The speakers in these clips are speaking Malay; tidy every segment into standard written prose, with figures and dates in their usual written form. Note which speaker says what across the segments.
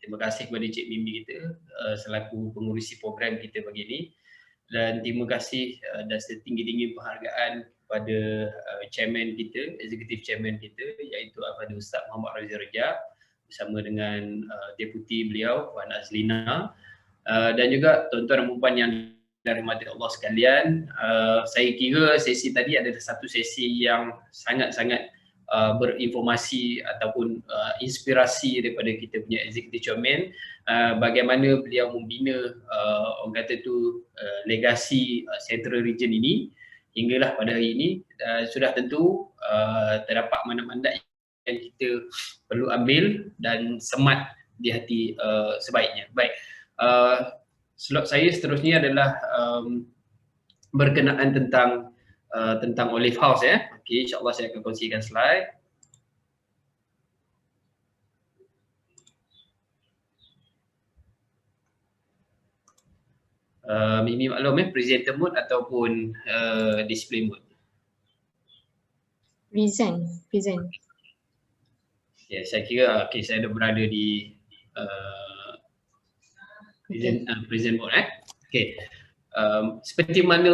Speaker 1: Terima kasih kepada Cik Mimi kita selaku pengurusi program kita pagi ini, dan terima kasih dan setinggi-tinggi penghargaan kepada chairman kita, executive chairman kita, iaitu Al-Fadhil Ustaz Muhammad Razi Rajab bersama dengan deputi beliau Puan Azlina, dan juga tuan-tuan dan puan yang dirahmati Allah sekalian. Saya kira sesi tadi adalah satu sesi yang sangat-sangat berinformasi ataupun inspirasi daripada kita punya executive chairman, bagaimana beliau membina orang kata tu legasi Central Region ini hinggalah pada hari ini. Sudah tentu terdapat mandat-mandat yang kita perlu ambil dan semat di hati sebaiknya. Baik, slot saya seterusnya adalah berkenaan tentang Olive House ya. Okey, insya-Allah saya akan kongsikan slide. Mimi maklum presenter mode ataupun display mode.
Speaker 2: Present.
Speaker 1: Ya, saya kira saya dah berada di present mode Okey. Seperti mana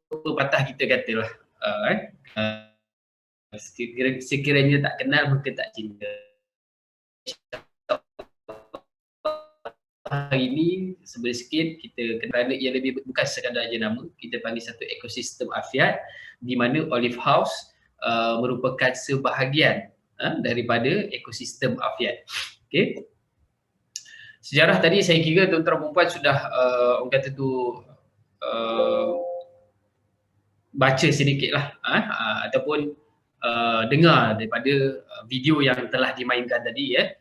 Speaker 1: pepatah kita katalah, sekiranya tak kenal maka tak cinta. Hari ini sebenarnya sikit kita kenal yang lebih bukan sekadar jenama, kita panggil satu ekosistem afiat di mana Olive House merupakan sebahagian daripada ekosistem afiat. Okey. Sejarah tadi saya kira tuan-tuan dan puan sudah orang kata tu baca sedikitlah ataupun dengar daripada video yang telah dimainkan tadi ya.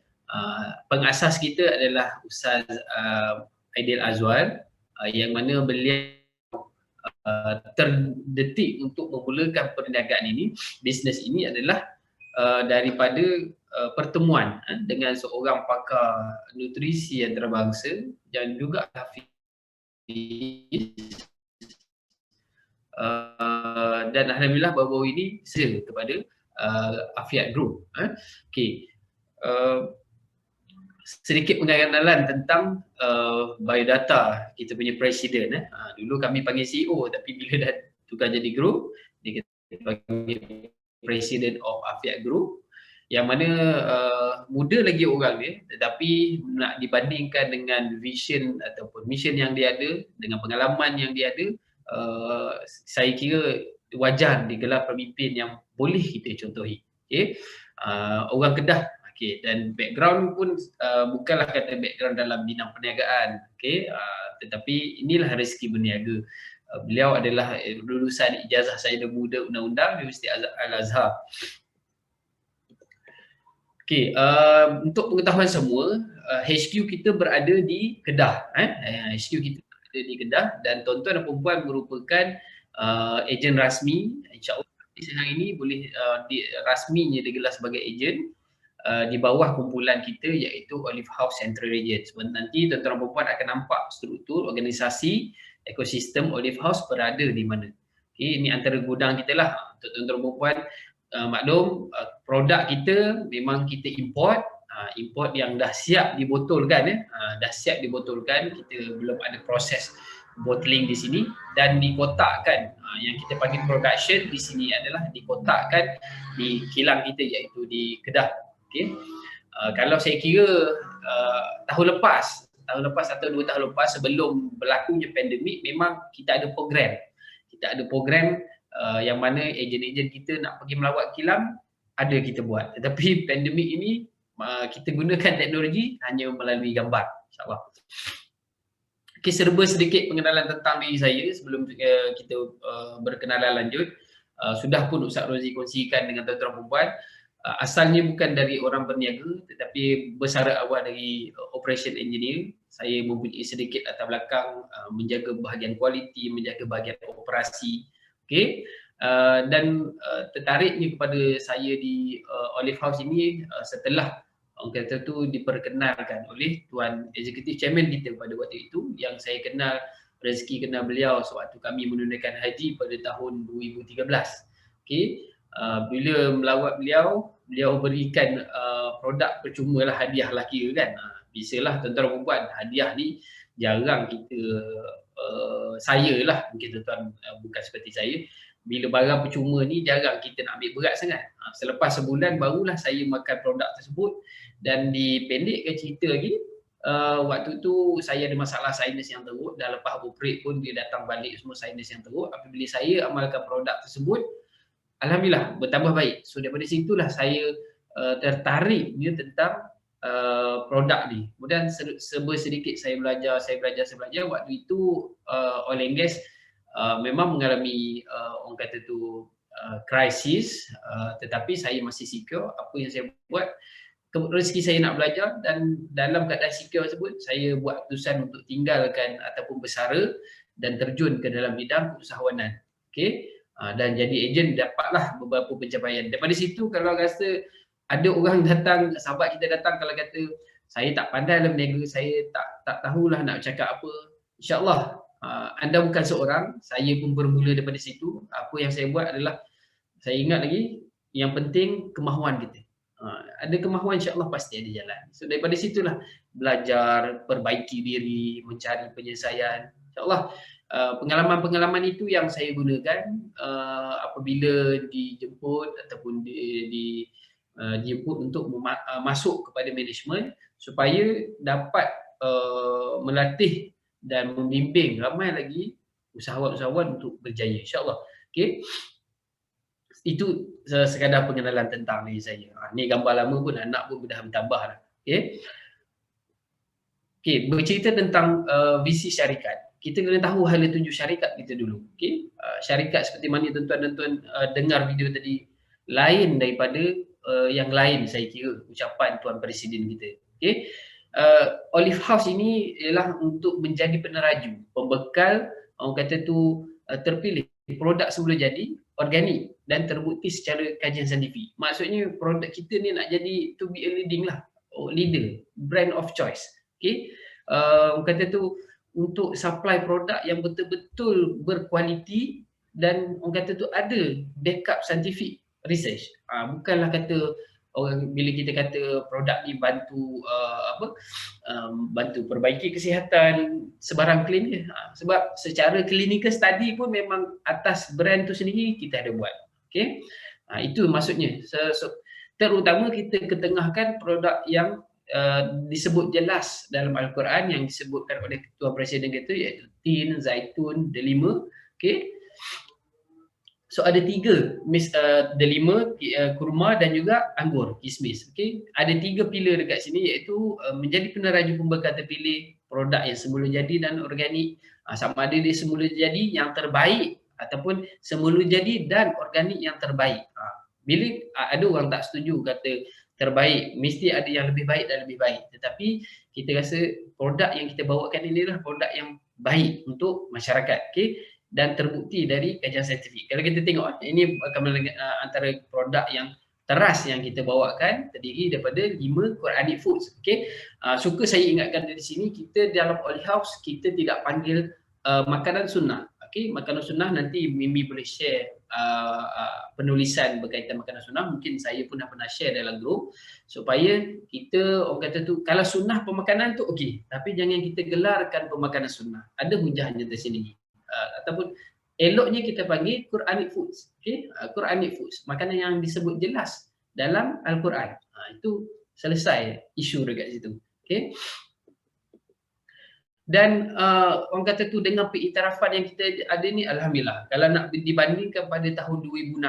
Speaker 1: Pengasas kita adalah Ustaz Aidil Azwar, yang mana beliau terdetik untuk memulakan perniagaan ini, bisnes ini adalah daripada pertemuan dengan seorang pakar nutrisi antarabangsa dan juga hafiz, dan alhamdulillah baru-baru ini saya kepada Afiat Group. Okey. Sedikit pengenalan tentang biodata kita punya presiden. Dulu kami panggil CEO, tapi bila dah tukar jadi group, dia panggil President of Afiat Group, yang mana muda lagi orang dia, tetapi nak dibandingkan dengan vision ataupun mission yang dia ada, dengan pengalaman yang dia ada, saya kira wajar digelar pemimpin yang boleh kita contohi. Okay? Orang Kedah. Okay, dan background pun bukanlah kata background dalam bidang perniagaan, okay, tetapi inilah rezeki berniaga. Beliau adalah lulusan ijazah sarjana muda undang-undang Universiti Al-Azhar. Okay, untuk pengetahuan semua, HQ kita berada di Kedah. HQ kita berada di Kedah, dan tuan-tuan dan puan merupakan ejen rasmi. InsyaAllah hari ini boleh rasminya digelar sebagai ejen di bawah kumpulan kita, iaitu Olive House Central Region. Sebab nanti tuan-tuan dan puan akan nampak struktur organisasi ekosistem Olive House berada di mana. Okay, ini antara gudang kita lah. Untuk tuan-tuan dan puan maklum, produk kita memang kita import yang dah siap dibotolkan dah siap dibotolkan. Kita belum ada proses bottling di sini dan dikotakkan. Yang kita panggil production di sini adalah dikotakkan di kilang kita, iaitu di Kedah. Okay. Kalau saya kira tahun lepas atau 2 tahun lepas sebelum berlakunya pandemik, memang kita ada program. Yang mana ejen-ejen kita nak pergi melawat kilang, ada kita buat. Tetapi pandemik ini kita gunakan teknologi hanya melalui gambar, insyaAllah. Okay, serba sedikit pengenalan tentang diri saya sebelum kita berkenalan lanjut. Sudah pun Ustaz Rozi kongsikan dengan tuan-tuan dan puan. Asalnya bukan dari orang berniaga, tetapi bersara awal dari operation engineer. Saya mempunyai sedikit latar belakang menjaga bahagian kualiti, menjaga bahagian operasi. Okey. Dan tertariknya kepada saya di Olive House ini setelah orang kata tu diperkenalkan oleh Tuan Executive Chairman kita pada waktu itu, yang saya kenal, rezeki kenal beliau sewaktu kami menunaikan haji pada tahun 2013. Okey. Bila melawat beliau berikan produk percuma lah, hadiah lah kira kan. Biasalah tuan-tuan dan perempuan, hadiah ni jarang kita saya lah mungkin tuan-tuan bukan seperti saya, bila barang percuma ni jarang kita nak ambil berat sangat. Selepas sebulan barulah saya makan produk tersebut, dan dipendekkan cerita lagi, waktu tu saya ada masalah sinus yang teruk, dah lepas operate pun dia datang balik semua sinus yang teruk. Apabila saya amalkan produk tersebut, alhamdulillah bertambah baik. So daripada situlah saya tertariknya tentang produk ni. Kemudian sedikit saya belajar. Waktu itu oil and gas memang mengalami orang kata tu krisis, tetapi saya masih secure. Apa yang saya buat, rezeki saya nak belajar, dan dalam keadaan secure tersebut saya buat keputusan untuk tinggalkan ataupun bersara dan terjun ke dalam bidang usahawanan. Okey. Dan jadi ejen, dapatlah beberapa pencapaian. Daripada situ, kalau rasa ada orang datang, sahabat kita datang, kalau kata saya tak pandai dalam berniaga, saya tak tahulah nak cakap apa, insyaAllah anda bukan seorang, saya pun bermula daripada situ. Apa yang saya buat adalah, saya ingat lagi, yang penting kemahuan kita. Ada kemahuan, insyaAllah pasti ada jalan. So daripada situlah belajar, perbaiki diri, mencari penyelesaian. InsyaAllah pengalaman-pengalaman itu yang saya gunakan apabila dijemput ataupun dijemput untuk masuk kepada management, supaya dapat melatih dan membimbing ramai lagi usahawan-usahawan untuk berjaya, insyaAllah. Okay. Itu sekadar pengenalan tentang diri saya. Ni gambar lama pun, anak pun dah bertambah dah. Okay. Okay, bercerita tentang visi syarikat. Kita kena tahu hala tuju syarikat kita dulu. Okay. Syarikat seperti mana tuan-tuan dan tuan dengar video tadi, lain daripada yang lain, saya kira, ucapan Tuan Presiden kita. Okay. Olive House ini ialah untuk menjadi peneraju, pembekal, orang kata tu terpilih produk sebelum jadi, organik dan terbukti secara kajian saintifik. Maksudnya produk kita ni nak jadi to be a leading lah, leader, brand of choice. Okay. Orang kata tu untuk supply produk yang betul-betul berkualiti, dan orang kata tu ada backup scientific research. Bukanlah kata orang, bila kita kata produk ni bantu bantu perbaiki kesihatan, sebarang claim je. Sebab secara clinical study pun memang atas brand tu sendiri kita ada buat. Okay. Itu maksudnya. Terutama kita ketengahkan produk yang disebut jelas dalam Al-Quran, yang disebutkan oleh Tuan Presiden kita, iaitu tin, zaitun, delima. Okay. So ada 3, delima, kurma dan juga anggur, kismis. Okay. Ada 3 pilar dekat sini, iaitu menjadi peneraju pembekal terpilih, produk yang semula jadi dan organik. Sama ada dia semula jadi yang terbaik ataupun semula jadi dan organik yang terbaik. Bila ada orang tak setuju kata terbaik, mesti ada yang lebih baik dan lebih baik. Tetapi kita rasa produk yang kita bawakan ini adalah produk yang baik untuk masyarakat. Okay. Dan terbukti dari kajian saintifik. Kalau kita tengok, ini antara produk yang teras yang kita bawakan, terdiri daripada 5 Quranic foods. Okay. Suka saya ingatkan dari sini, kita dalam Olive House, kita tidak panggil makanan sunnah. Okay. Makanan sunnah nanti Mimi boleh share penulisan berkaitan makanan sunnah. Mungkin saya pun dah pernah share dalam grup, supaya kita, orang kata tu, kalau sunnah pemakanan tu okey, tapi jangan kita gelarkan pemakanan sunnah. Ada hujahnya tersendiri. Ataupun eloknya kita panggil Quranic foods. Okay? Quranic foods, makanan yang disebut jelas dalam Al-Quran. Itu selesai isu dekat situ. Okay? Dan orang kata tu, dengan pengiktirafan yang kita ada ni, alhamdulillah, kalau nak dibandingkan pada tahun 2016,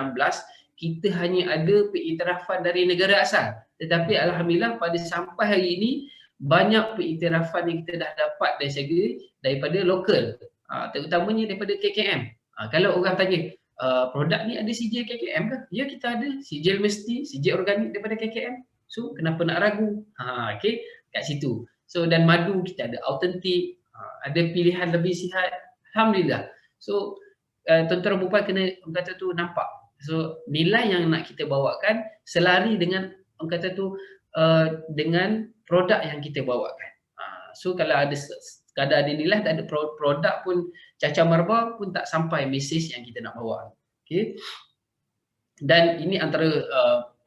Speaker 1: kita hanya ada pengiktirafan dari negara asal. Tetapi alhamdulillah pada sampai hari ini, banyak pengiktirafan yang kita dah dapat daripada lokal. Terutamanya daripada KKM. Kalau orang tanya, produk ni ada sijil KKM ke? Ya, kita ada sijil mesti, sijil organik daripada KKM. So kenapa nak ragu? Okay, kat situ. So dan madu kita ada autentik, ada pilihan lebih sihat, alhamdulillah. So tuan-tuan dan puan kena, orang kata tu, nampak. So nilai yang nak kita bawakan selari dengan, orang kata tu, dengan produk yang kita bawakan. So kalau ada nilai, tak ada produk pun, cacar marba pun tak sampai mesej yang kita nak bawa. Okay. Dan ini antara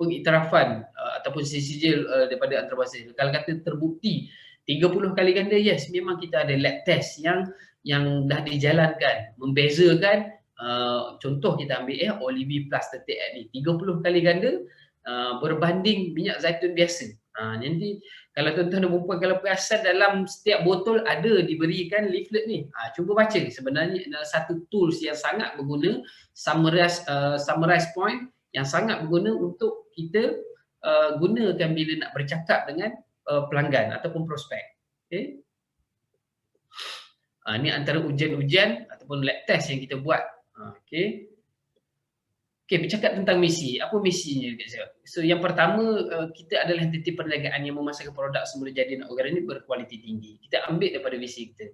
Speaker 1: pengiktirafan ataupun sijil daripada antarabangsa. Kalau kata terbukti 30 kali ganda, yes, memang kita ada lab test yang dah dijalankan membezakan contoh kita ambil Olivi Plus 38 ni 30 kali ganda berbanding minyak zaitun biasa. Nanti kalau tuan-tuan dan puan kalau perasan dalam setiap botol ada diberikan leaflet ni. Cuba baca, sebenarnya adalah satu tools yang sangat berguna, summarize point yang sangat berguna untuk kita gunakan bila nak bercakap dengan pelanggan ataupun prospek. Okay. Ini antara ujian-ujian ataupun lab test yang kita buat. Okay. Okay, bercakap tentang misi. Apa misinya? So yang pertama, kita adalah entiti perniagaan yang memasarkan produk semula jadi dan organik berkualiti tinggi. Kita ambil daripada visi kita.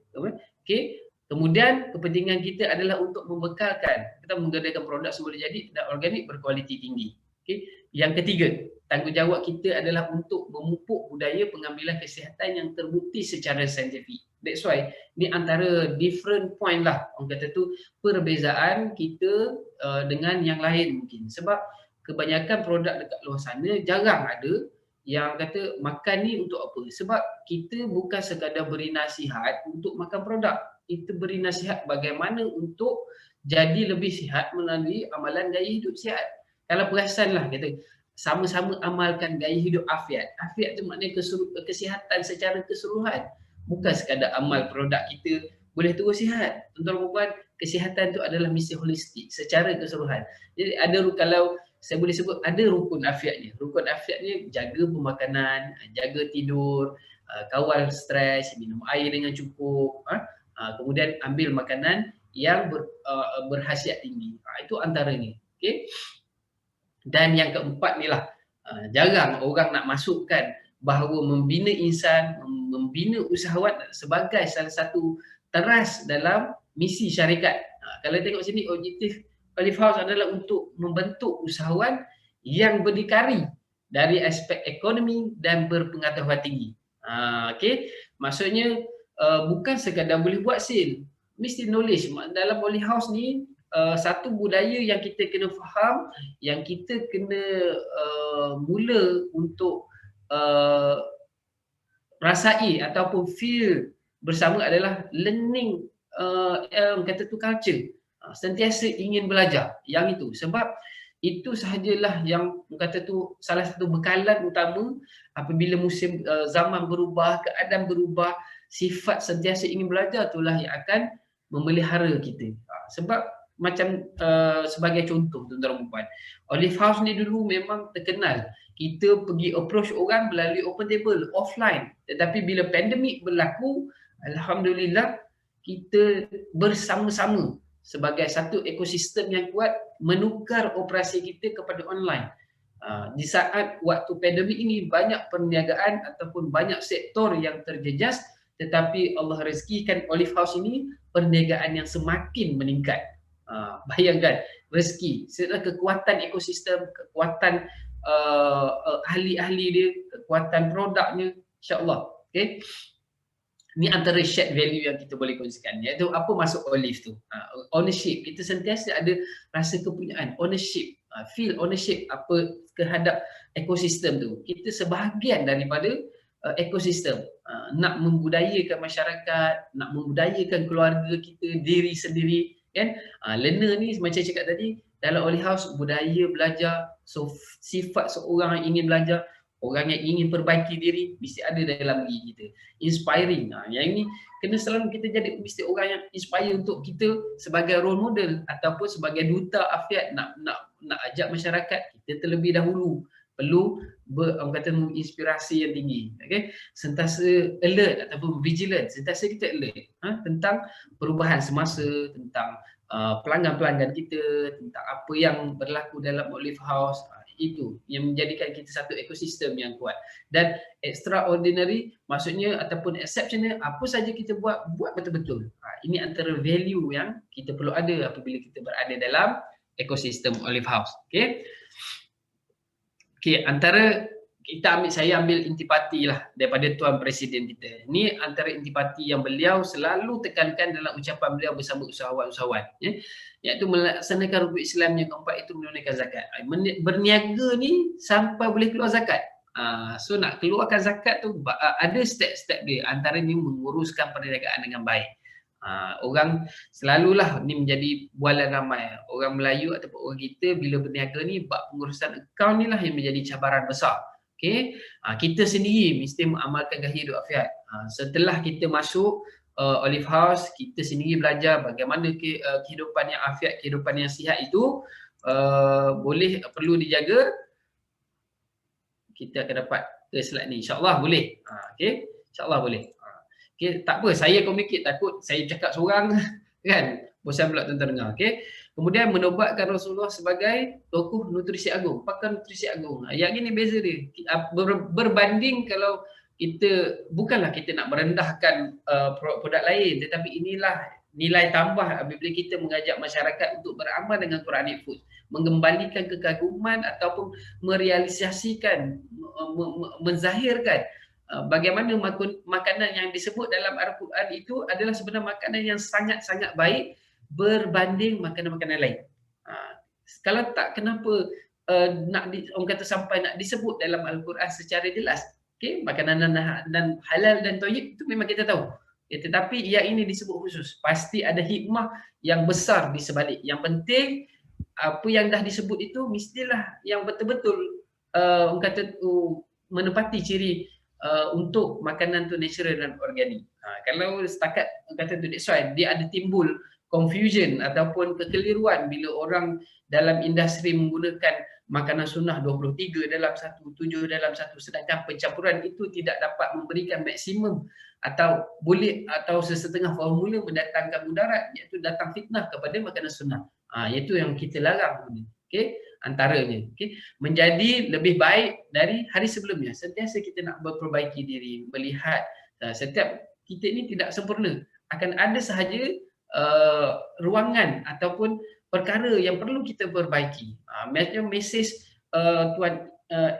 Speaker 1: Okay. Kemudian kepentingan kita adalah untuk membekalkan, kita menggunakan produk semula jadi dan organik berkualiti tinggi. Okay. Yang ketiga, tanggungjawab kita adalah untuk memupuk budaya pengambilan kesihatan yang terbukti secara saintifik. That's why ni antara different point lah, orang kata tu perbezaan kita dengan yang lain mungkin. Sebab kebanyakan produk dekat luar sana jarang ada yang kata makan ni untuk apa. Sebab kita bukan sekadar beri nasihat untuk makan produk. Kita beri nasihat bagaimana untuk jadi lebih sihat melalui amalan gaya hidup sihat. Kalau perasan lah kata sama-sama amalkan gaya hidup afiat. Afiat tu maknanya kesihatan secara keseluruhan. Bukan sekadar amal produk kita boleh terus sihat. Tuan-tuan dan puan, kesihatan tu adalah misi holistik secara keseluruhan. Jadi ada, kalau saya boleh sebut, ada rukun afiatnya. Rukun afiatnya jaga pemakanan, jaga tidur, kawal stres, minum air dengan cukup, kemudian ambil makanan yang berkhasiat tinggi. Itu antaranya. Okay? Dan yang keempat ni lah, jarang orang nak masukkan bahawa membina insan, membina usahawan sebagai salah satu teras dalam misi syarikat. Kalau tengok sini, objektif Olive House adalah untuk membentuk usahawan yang berdikari dari aspek ekonomi dan berpengetahuan tinggi. Okay? Maksudnya bukan sekadar boleh buat sale, mesti knowledge. Dalam Olive House ni satu budaya yang kita kena faham, yang kita kena mula untuk rasai ataupun feel bersama adalah learning, kata tu culture. Sentiasa ingin belajar yang itu. Sebab itu sahajalah yang kata tu salah satu bekalan utama apabila musim zaman berubah, keadaan berubah, sifat sentiasa ingin belajar itulah yang akan memelihara kita. Sebab macam sebagai contoh tuan-tuan dan puan, Olive House ni dulu memang terkenal kita pergi approach orang melalui open table offline, tetapi bila pandemik berlaku, alhamdulillah kita bersama-sama sebagai satu ekosistem yang kuat menukar operasi kita kepada online. Di saat waktu pandemik ini banyak perniagaan ataupun banyak sektor yang terjejas, tetapi Allah rezekikan Olive House ini perniagaan yang semakin meningkat. Bayangkan rezeki, setelah kekuatan ekosistem, kekuatan ahli-ahli dia, kekuatan produknya, insya-Allah. Okay. Ini antara shared value yang kita boleh kongsikan. Iaitu apa maksud Olive tu? Ownership. Kita sentiasa ada rasa kepunyaan, ownership, feel ownership apa terhadap ekosistem tu. Kita sebahagian daripada ekosistem. Nak membudayakan masyarakat, nak membudayakan keluarga kita, diri sendiri, kan? Learner ni macam cakap tadi, dalam Olive House budaya belajar, so sifat seorang yang ingin belajar, orang yang ingin perbaiki diri mesti ada dalam diri kita. Inspiring. Yang ini kena selalu kita jadi mesti orang yang inspire untuk kita sebagai role model ataupun sebagai duta afiat nak ajak masyarakat kita terlebih dahulu perlu orang kata menginspirasi yang tinggi. Okay? Sentiasa alert ataupun vigilant, sentiasa kita alert tentang perubahan semasa, tentang pelanggan-pelanggan kita, tentang apa yang berlaku dalam Olive House. Itu yang menjadikan kita satu ekosistem yang kuat. Dan extraordinary maksudnya ataupun exceptional, apa saja kita buat betul-betul. Ini antara value yang kita perlu ada apabila kita berada dalam ekosistem Olive House. Okay. Okay, antara saya ambil intipati lah daripada Tuan Presiden kita. Ini antara intipati yang beliau selalu tekankan dalam ucapan beliau bersama usahawan-usahawan, ya, iaitu melaksanakan rukun Islam yang keempat itu menunaikan zakat. Berniaga ni sampai boleh keluar zakat. So nak keluarkan zakat tu ada step-step dia, antaranya menguruskan perniagaan dengan baik. Orang selalulah ni menjadi bualan ramai orang Melayu ataupun orang kita bila berniaga ni, bab pengurusan akaun ni lah yang menjadi cabaran besar. Okey, kita sendiri mesti mengamalkan gaya hidup afiat. Setelah kita masuk Olive House, kita sendiri belajar bagaimana kehidupan yang afiat, kehidupan yang sihat itu perlu dijaga. Kita akan dapat ke slide ni, insya-Allah boleh. Okey, insya-Allah boleh. Okey, tak apa, saya communicate, takut saya cakap seorang kan, bosan pula tuan-tuan dengar. Okey. Kemudian menobatkan Rasulullah sebagai tokoh nutrisi agung, pakar nutrisi agung. Yang ini beza dia. Berbanding kalau kita, bukanlah kita nak merendahkan produk lain, tetapi inilah nilai tambah apabila kita mengajak masyarakat untuk beramal dengan Quranic Foods, mengembalikan kekaguman ataupun merealisasikan, menzahirkan bagaimana makanan yang disebut dalam Al-Quran itu adalah sebenarnya makanan yang sangat-sangat baik berbanding makanan-makanan lain. Kalau tak, kenapa orang kata sampai nak disebut dalam Al-Quran secara jelas? Okay, makanan dan halal dan thayyib itu memang kita tahu. Tetapi yang ini disebut khusus. Pasti ada hikmah yang besar di sebalik. Yang penting apa yang dah disebut itu mestilah yang betul-betul orang kata menepati ciri untuk makanan tu natural dan organik. Kalau setakat kata tu, that's why dia ada timbul confusion ataupun kekeliruan bila orang dalam industri menggunakan makanan sunnah 23 dalam satu, 7 dalam satu, sedangkan pencampuran itu tidak dapat memberikan maksimum atau boleh atau sesetengah formula mendatangkan mudarat, iaitu datang fitnah kepada makanan sunnah. Iaitu yang kita larang. Okey, antaranya. Okey, menjadi lebih baik dari hari sebelumnya. Sentiasa kita nak memperbaiki diri, melihat setiap kita ini tidak sempurna. Akan ada sahaja ruangan ataupun perkara yang perlu kita perbaiki. Macam mesej tuan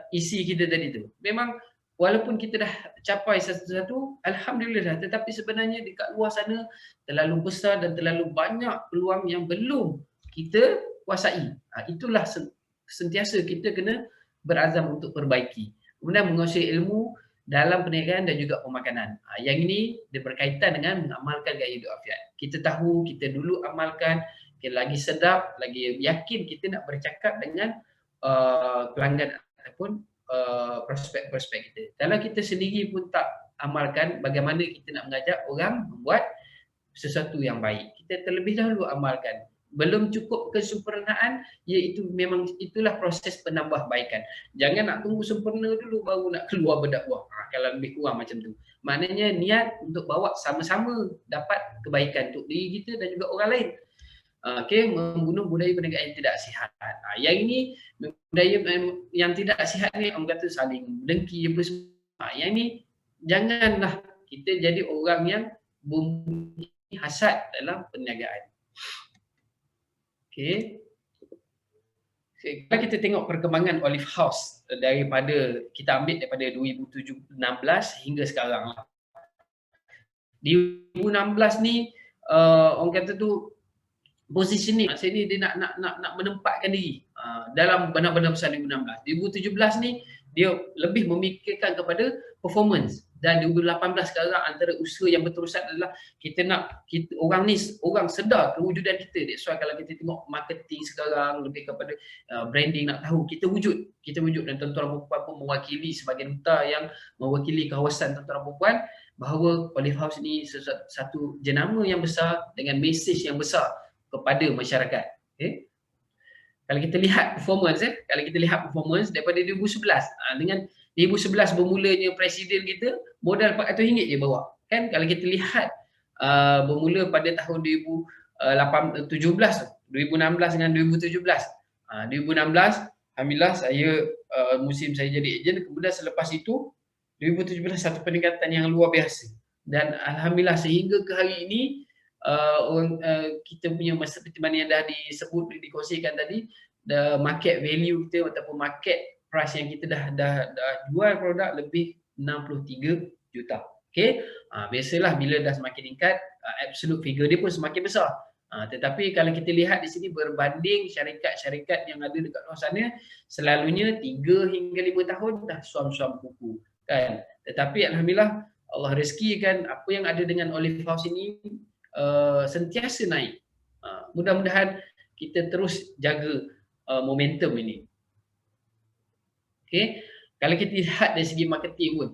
Speaker 1: isi kita tadi tu. Memang walaupun kita dah capai satu-satu, alhamdulillah, tetapi sebenarnya dekat luar sana terlalu besar dan terlalu banyak peluang yang belum kita kuasai. Itulah sentiasa kita kena berazam untuk perbaiki. Kemudian menguasai ilmu dalam perniagaan dan juga pemakanan. Yang ini dia berkaitan dengan mengamalkan gaya hidup afiat. Kita tahu, kita dulu amalkan, kita lagi sedap, lagi yakin kita nak bercakap dengan pelanggan ataupun prospek-prospek kita. Kalau kita sendiri pun tak amalkan, bagaimana kita nak mengajak orang membuat sesuatu yang baik? Kita terlebih dahulu amalkan. Belum cukup kesempurnaan, iaitu memang itulah proses penambahbaikan. Jangan nak tunggu sempurna dulu baru nak keluar berdakwah. Kalau lebih kurang macam tu. Maknanya niat untuk bawa sama-sama dapat kebaikan untuk diri kita dan juga orang lain. Okey, membunuh budaya perniagaan yang tidak sihat. Yang ini budaya yang tidak sihat ni orang kata saling dengki apa semua. Yang ini janganlah kita jadi orang yang mempunyai hasad dalam perniagaan. Okey. Kalau kita tengok perkembangan Olive House daripada kita ambil daripada 2016 hingga sekarang lah. Di 2016 ni orang kata tu positioning, maksudnya dia nak menempatkan diri dalam benar-benar besar 2016. 2017 ni dia lebih memikirkan kepada performance, dan 2018 sekarang antara usaha yang berterusan adalah kita nak orang sedar kewujudan kita. That's why kalau kita tengok marketing sekarang lebih kepada branding, nak tahu kita wujud dan tuan-tuan perempuan pun mewakili sebagai duta yang mewakili kawasan tuan-tuan perempuan bahawa Olive House ni satu jenama yang besar dengan mesej yang besar kepada masyarakat. Okay? Kalau kita lihat performance daripada 2011 dengan 2011 bermulanya presiden kita modal RM400 je bawa. Kan kalau kita lihat bermula pada tahun 2016 dengan 2017. 2016 alhamdulillah saya musim saya jadi ejen, kemudian selepas itu 2017 satu peningkatan yang luar biasa. Dan alhamdulillah sehingga ke hari ini kita punya seperti mana yang dah disebut, dikongsikan tadi, the market value kita ataupun market price yang kita dah jual produk lebih 63 juta. Okey, biasalah bila dah semakin meningkat, absolute figure dia pun semakin besar. Tetapi kalau kita lihat di sini berbanding syarikat-syarikat yang ada dekat luar sana, selalunya 3 hingga 5 tahun dah suam-suam kuku kan. Tetapi alhamdulillah Allah rezekikan apa yang ada dengan Olive House ini sentiasa naik. Mudah-mudahan kita terus jaga momentum ini. Okey, kalau kita lihat dari segi marketing pun,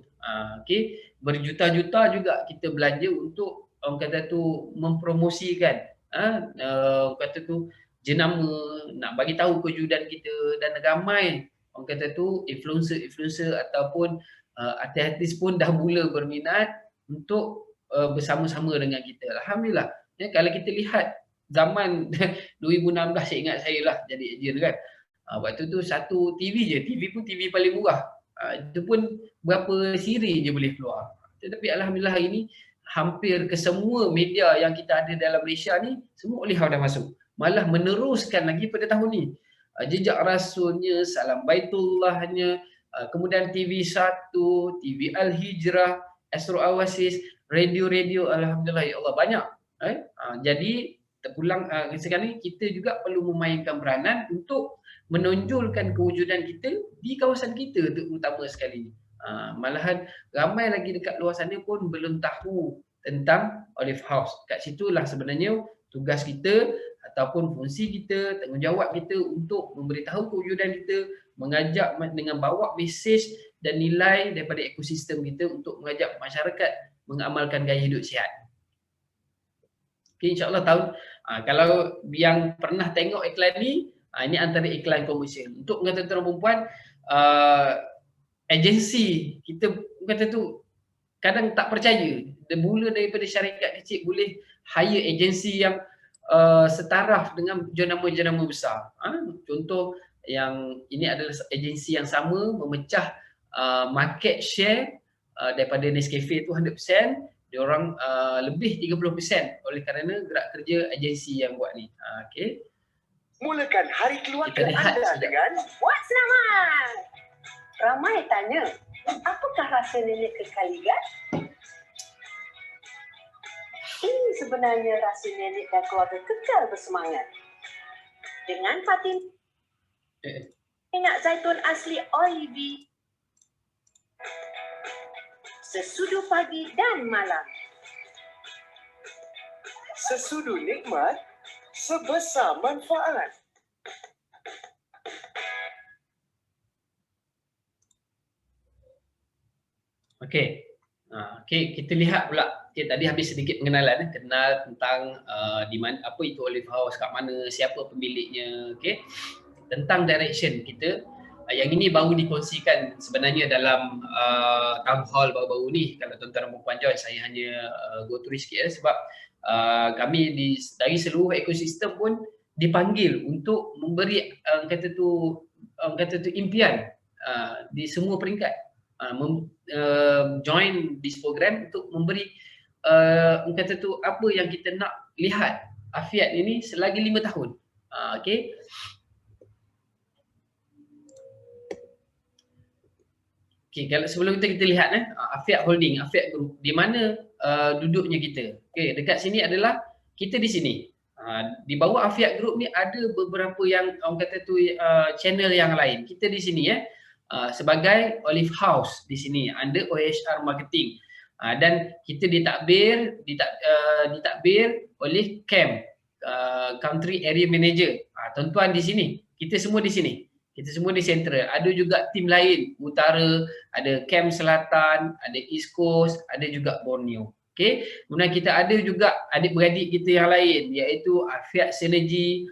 Speaker 1: okey, berjuta-juta juga kita belanja untuk orang kata tu mempromosikan, orang kata tu jenama, nak bagi tahu kewujudan kita, dan ramai orang kata tu influencer ataupun artis-artis pun dah mula berminat untuk bersama-sama dengan kita. Alhamdulillah. Ya, kalau kita lihat zaman 2016, saya ingat saya lah jadi ejen kan. Waktu tu satu TV je, TV pun TV paling murah. Itu pun berapa siri je boleh keluar. Tetapi alhamdulillah hari ni hampir ke semua media yang kita ada dalam Malaysia ni, semua Olive House dah masuk. Malah meneruskan lagi pada tahun ni. Jejak Rasulnya, Salam Baitullahnya, kemudian TV1, TV Al-Hijrah, Astro Oasis, radio-radio, alhamdulillah ya Allah banyak. Jadi terpulang sekarang ni kita juga perlu memainkan peranan untuk menonjolkan kewujudan kita di kawasan kita terutama sekali. Malahan ramai lagi dekat luar sana pun belum tahu tentang Olive House. Kat situlah sebenarnya tugas kita ataupun fungsi kita, tanggungjawab kita untuk memberitahu kewujudan kita, mengajak dengan bawa mesej dan nilai daripada ekosistem kita untuk mengajak masyarakat mengamalkan gaya hidup sihat. Okay, InsyaAllah tahun, kalau yang pernah tengok iklan ni, ini antara iklan komersial. Untuk tuan-tuan perempuan, agensi kita kata tu kadang tak percaya. Dia mula daripada syarikat kecil boleh hire agensi yang setaraf dengan jenama-jenama besar. Contoh yang ini adalah agensi yang sama memecah market share daripada Nescafe tu 100%, diorang lebih 30% oleh kerana gerak kerja agensi yang buat ni. Okey.
Speaker 2: Mulakan hari keluarga anda dengan What's Selamat. Ramai tanya, apakah rasa nenek kekal ligat? Ini sebenarnya rasa nenek dan keluarga kekal bersemangat. Dengan patin minyak zaitun asli Olive, sesudu pagi dan malam.
Speaker 3: Sesudu nikmat, sebesar manfaat.
Speaker 1: Okey. Okey, kita lihat pula. Okay, tadi habis sedikit pengenalan, kenal tentang di mana, apa itu Olive House, kat mana, siapa pemiliknya, okey. Tentang direction kita. Yang ini baru dikongsikan sebenarnya dalam town hall baru-baru ni. Kalau tuan-tuan dan puan join, saya hanya go through sikit sebab kami dari seluruh ekosistem pun dipanggil untuk memberi kata tu impian di semua peringkat, join this program untuk memberi kata tu apa yang kita nak lihat Afiat ini selagi 5 tahun. Okey. Okay, kalau sebelum kita lihat Afiat Holding, Afiat Group, di mana duduknya kita. Okay, dekat sini adalah kita di sini. Di bawah Afiat Group ni ada beberapa yang orang kata tu channel yang lain. Kita di sini sebagai Olive House di sini under OHR Marketing. Dan kita ditakbir oleh CAM, Country Area Manager. Tuan-tuan di sini, kita semua di sini. Kita semua di Central. Ada juga tim lain, Utara, ada Camp Selatan, ada East Coast, ada juga Borneo. Okey. Kemudian kita ada juga adik-beradik kita yang lain, iaitu Afiat Synergy,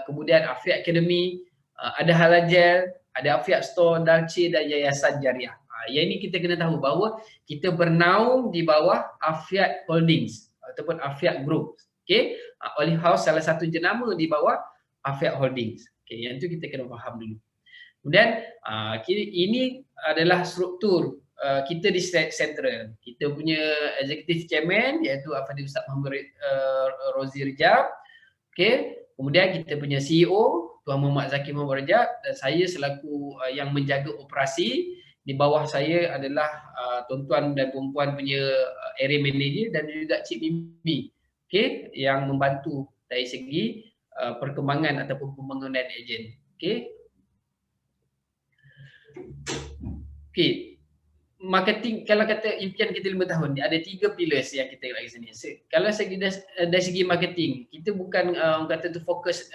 Speaker 1: kemudian Afiat Academy, ada Halajel, ada Afiat Store, Dalce dan Yayasan Jariah. Yang ini kita kena tahu bahawa kita bernaung di bawah Afiat Holdings ataupun Afiat Group. Okey. Olive House salah satu jenama di bawah Afiat Holdings. Okay, yang itu kita kena faham dulu. Kemudian ini adalah struktur kita di Central. Kita punya Executive Chairman iaitu Al-Fadhil Ustaz Muhammad Rozi Rijal. Okay. Kemudian kita punya CEO Tuan Muhammad Zakir Muhammad Rajab, dan saya selaku yang menjaga operasi. Di bawah saya adalah tuan-tuan dan puan-puan punya area manager dan juga Cik Mimi, okey, yang membantu dari segi perkembangan ataupun pembangunan ejen. Okey. Okey. Marketing, kalau kata impian kita 5 tahun, ada 3 pillars yang kita kat sini. Kalau dari segi marketing, kita bukan orang kata tu fokus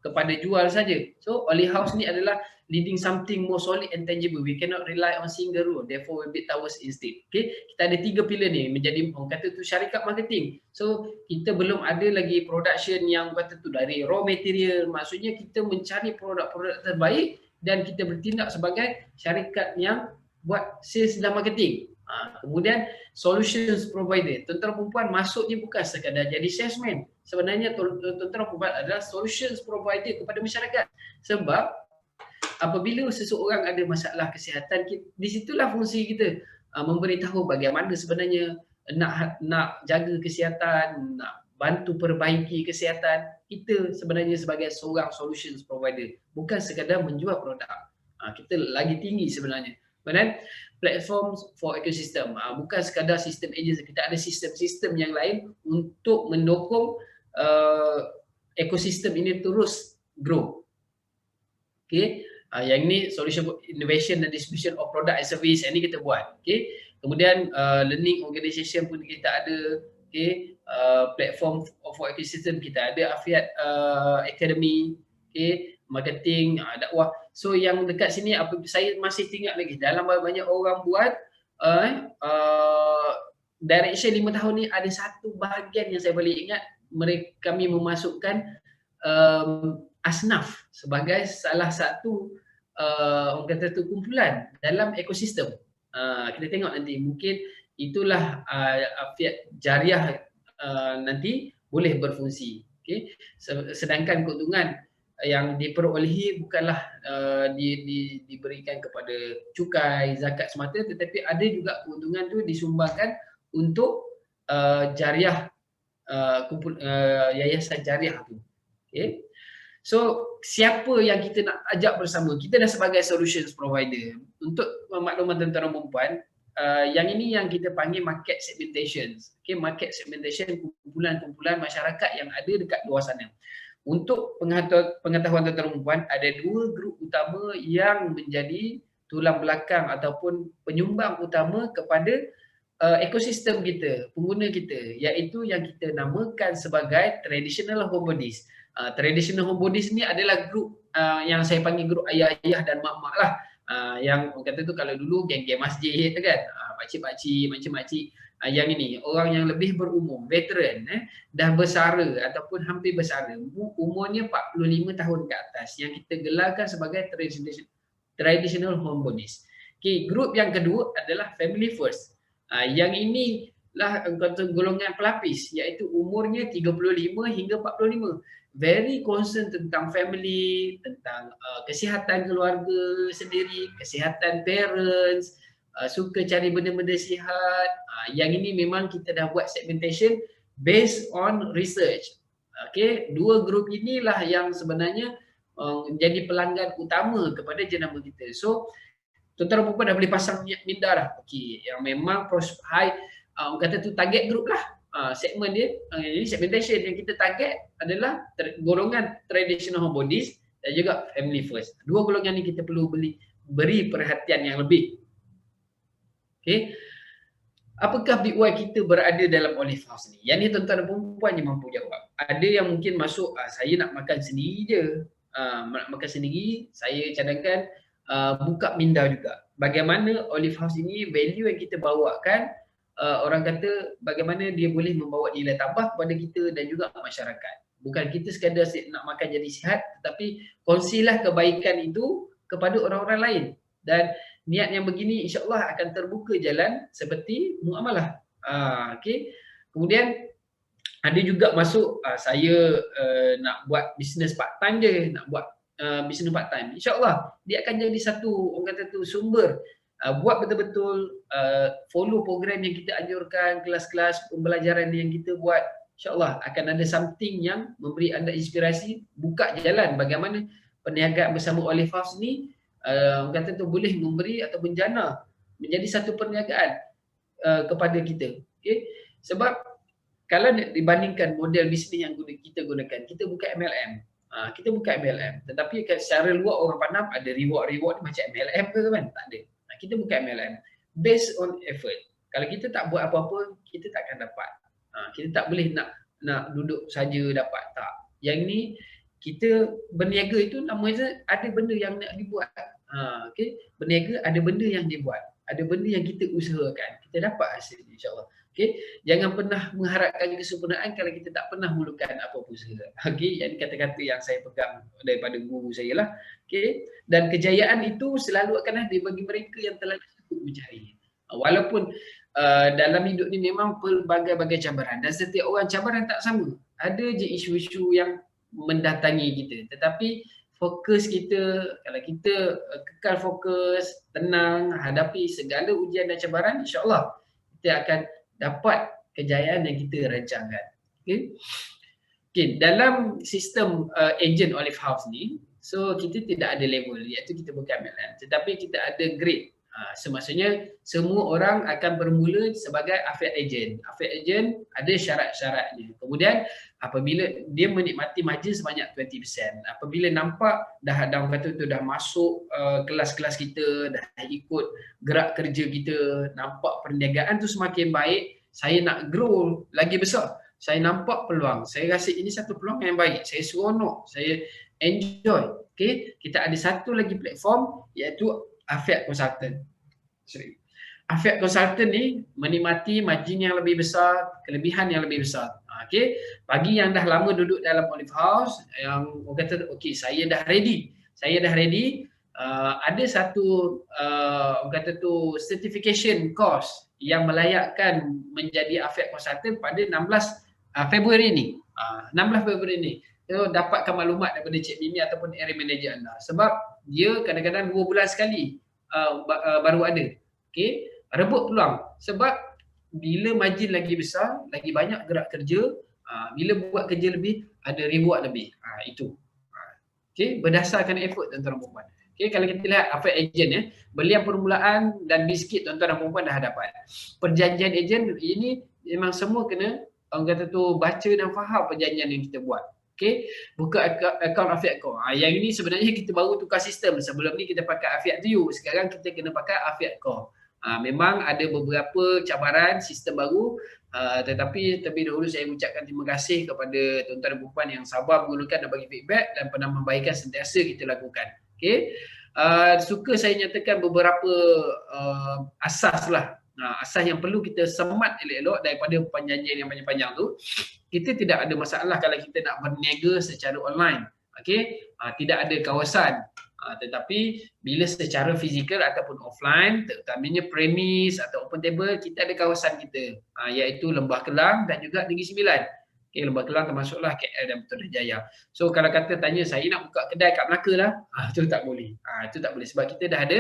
Speaker 1: kepada jual saja. So Olive House ni adalah leading something more solid and tangible. We cannot rely on single road, therefore we build towers instead. Okay, kita ada 3 pillar ni menjadi orang kata tu syarikat marketing. So kita belum ada lagi production yang kata tu dari raw material, maksudnya kita mencari produk-produk terbaik dan kita bertindak sebagai syarikat yang buat sales dan marketing. Kemudian solutions provider. Tentera perempuan masuk ni bukan sekadar jadi salesman. Sebenarnya tentera perempuan adalah solutions provider kepada masyarakat. Sebab apabila seseorang ada masalah kesihatan, di situlah fungsi kita memberitahu bagaimana sebenarnya nak jaga kesihatan, nak bantu perbaiki kesihatan. Kita sebenarnya sebagai seorang solutions provider, bukan sekadar menjual produk. Kita lagi tinggi sebenarnya. Kemudian platform for ecosystem, bukan sekadar sistem agency, kita ada sistem-sistem yang lain untuk mendukung ekosistem ini terus grow. Okay, yang ini solution innovation dan distribution of product and service, yang ini kita buat. Okay, kemudian learning organisation pun kita ada. Okay, platform for ecosystem kita ada, Afiat Academy. Okay, marketing, dakwah. So yang dekat sini apa saya masih ingat lagi, dalam banyak orang buat direction 5 tahun ni, ada satu bahagian yang saya boleh ingat, kami memasukkan asnaf sebagai salah satu orang kata tu kumpulan dalam ekosistem. Kita tengok nanti, mungkin itulah Afiat Jariah nanti boleh berfungsi. Okay. Sedangkan keuntungan yang diperolehi bukanlah diberikan kepada cukai, zakat semata, tetapi ada juga keuntungan tu disumbangkan untuk jariah, yayasan jariah tu. Okay. So siapa yang kita nak ajak bersama? Kita dah sebagai solutions provider. Untuk makluman tentera perempuan, yang ini yang kita panggil market segmentation. Okay, market segmentation, kumpulan-kumpulan masyarakat yang ada dekat luar sana. Untuk pengetahuan tentera perempuan, ada 2 grup utama yang menjadi tulang belakang ataupun penyumbang utama kepada ekosistem kita, pengguna kita, iaitu yang kita namakan sebagai traditional homebodies. Traditional homebodies ni adalah grup yang saya panggil grup ayah-ayah dan mak-mak lah. Yang orang kata tu kalau dulu geng-geng masjid kan, pakcik-pakcik, makcik-makcik. Yang ini orang yang lebih berumur, veteran, dah bersara ataupun hampir bersara, umurnya 45 tahun ke atas, yang kita gelarkan sebagai traditional homebodies. Okay, grup yang kedua adalah family first. Yang ini lah golongan pelapis, iaitu umurnya 35 hingga 45. Very concern tentang family, tentang kesihatan keluarga sendiri, kesihatan parents, suka cari benda-benda sihat. Yang ini memang kita dah buat segmentation based on research. Okay, 2 grup inilah yang sebenarnya menjadi pelanggan utama kepada jenama kita. So tentera perempuan dah boleh pasang minda dah. Okay, yang memang high, orang kata tu target group lah. Segmen dia, jadi segmentation yang kita target adalah golongan traditional homebodies dan juga family first. 2 golongan ni kita perlu beri perhatian yang lebih. Okay. Apakah Big Y kita berada dalam Olive House ni? Yang ni tuan-tuan dan perempuan yang mampu jawab. Ada yang mungkin masuk, saya nak makan sendiri je. Nak makan sendiri, saya cadangkan buka minda juga. Bagaimana Olive House ini, value yang kita bawakan, orang kata bagaimana dia boleh membawa nilai tambah kepada kita dan juga masyarakat. Bukan kita sekadar nak makan jadi sihat, tetapi kongsilah kebaikan itu kepada orang-orang lain. Dan niat yang begini insya-Allah akan terbuka jalan seperti muamalah. Okay. Kemudian ada juga masuk, saya nak buat bisnes part time je, nak buat bisnes part time. InsyaAllah dia akan jadi satu, orang kata tu, sumber. Buat betul-betul, follow program yang kita anjurkan, kelas-kelas pembelajaran yang kita buat, InsyaAllah akan ada something yang memberi anda inspirasi, buka jalan bagaimana perniagaan bersama Olive House ni orang kata tu boleh memberi atau menjana menjadi satu perniagaan kepada kita. Okay? Sebab kalau dibandingkan model bisnes yang kita gunakan, kita buka MLM. Kita buka MLM. Tetapi secara luar orang pandang ada reward macam MLM ke kan? Tak ada. Kita buka MLM. Based on effort. Kalau kita tak buat apa-apa, kita tak akan dapat. Kita tak boleh nak duduk saja dapat. Tak. Yang ni, kita berniaga itu namanya ada benda yang nak dibuat. Okay? Berniaga ada benda yang dibuat. Ada benda yang kita usahakan. Kita dapat hasil insyaAllah. Okay? Jangan pernah mengharapkan kesempurnaan kalau kita tak pernah mulakan apa-apa usaha. Okay? Yang kata-kata yang saya pegang daripada guru saya lah. Okay? Dan kejayaan itu selalu akan ada bagi mereka yang telah mencari. Walaupun dalam hidup ni memang pelbagai-bagai cabaran dan setiap orang cabaran tak sama. Ada je isu-isu yang mendatangi kita. Tetapi fokus kita, kalau kita kekal fokus, tenang, hadapi segala ujian dan cabaran, insyaAllah kita akan dapat kejayaan yang kita rancangkan. Okay? Okay, dalam sistem agent Olive House ni, so kita tidak ada level, iaitu kita bukan MLM, tetapi kita ada grade. Maksudnya semua orang akan bermula sebagai affiliate agent. Affiliate agent ada syarat-syaratnya. Kemudian apabila dia menikmati margin sebanyak 20%, apabila nampak dah kata tu dah masuk kelas-kelas kita, dah ikut gerak kerja kita, nampak perniagaan tu semakin baik, saya nak grow lagi besar. Saya nampak peluang. Saya rasa ini satu peluang yang baik. Saya seronok, saya enjoy. Okay? Kita ada satu lagi platform iaitu affiliate consultant. Affiliate consultant ni menikmati margin yang lebih besar, kelebihan yang lebih besar. Okay. Bagi yang dah lama duduk dalam Olive House, yang orang kata, okay, saya dah ready. Ada satu orang kata tu certification course yang melayakkan menjadi affiliate consultant pada 16 Februari ni. 16 Februari ni. So, dapatkan maklumat daripada Cik Mimi ataupun area manager anda. Sebab dia kadang-kadang 2 bulan sekali baru ada. Okay? Rebut peluang. Sebab bila margin lagi besar, lagi banyak gerak kerja, bila buat kerja lebih, ada reward lebih. Itu. Okay? Berdasarkan effort tuan-tuan dan puan. Okay? Kalau kita lihat affiliate agent, belian permulaan dan biskit tuan-tuan dan puan dah dapat. Perjanjian agent ini memang semua kena, orang kata tu, baca dan faham perjanjian yang kita buat. Okay, buka akaun affiliate account. Yang ini sebenarnya kita baru tukar sistem. Sebelum ni kita pakai affiliate to you. Sekarang kita kena pakai affiliate account. Memang ada beberapa cabaran sistem baru, tetapi terlebih dahulu saya ucapkan terima kasih kepada tuan-tuan dan puan yang sabar menggunakan dan bagi feedback dan penambahbaikan sentiasa kita lakukan. Okay, suka saya nyatakan beberapa asas lah. Asas yang perlu kita semat elok-elok daripada perjanjian yang panjang-panjang tu. Kita tidak ada masalah kalau kita nak berniaga secara online. Okay? Tidak ada kawasan. Tetapi bila secara fizikal ataupun offline, terutamanya premis atau open table, kita ada kawasan kita. Iaitu Lembah Kelang dan juga Negeri Sembilan. Okay, Lembah Kelang termasuklah KL dan Putrajaya. So kalau kata tanya saya nak buka kedai kat Melaka lah, itu tak boleh. Itu tak boleh sebab kita dah ada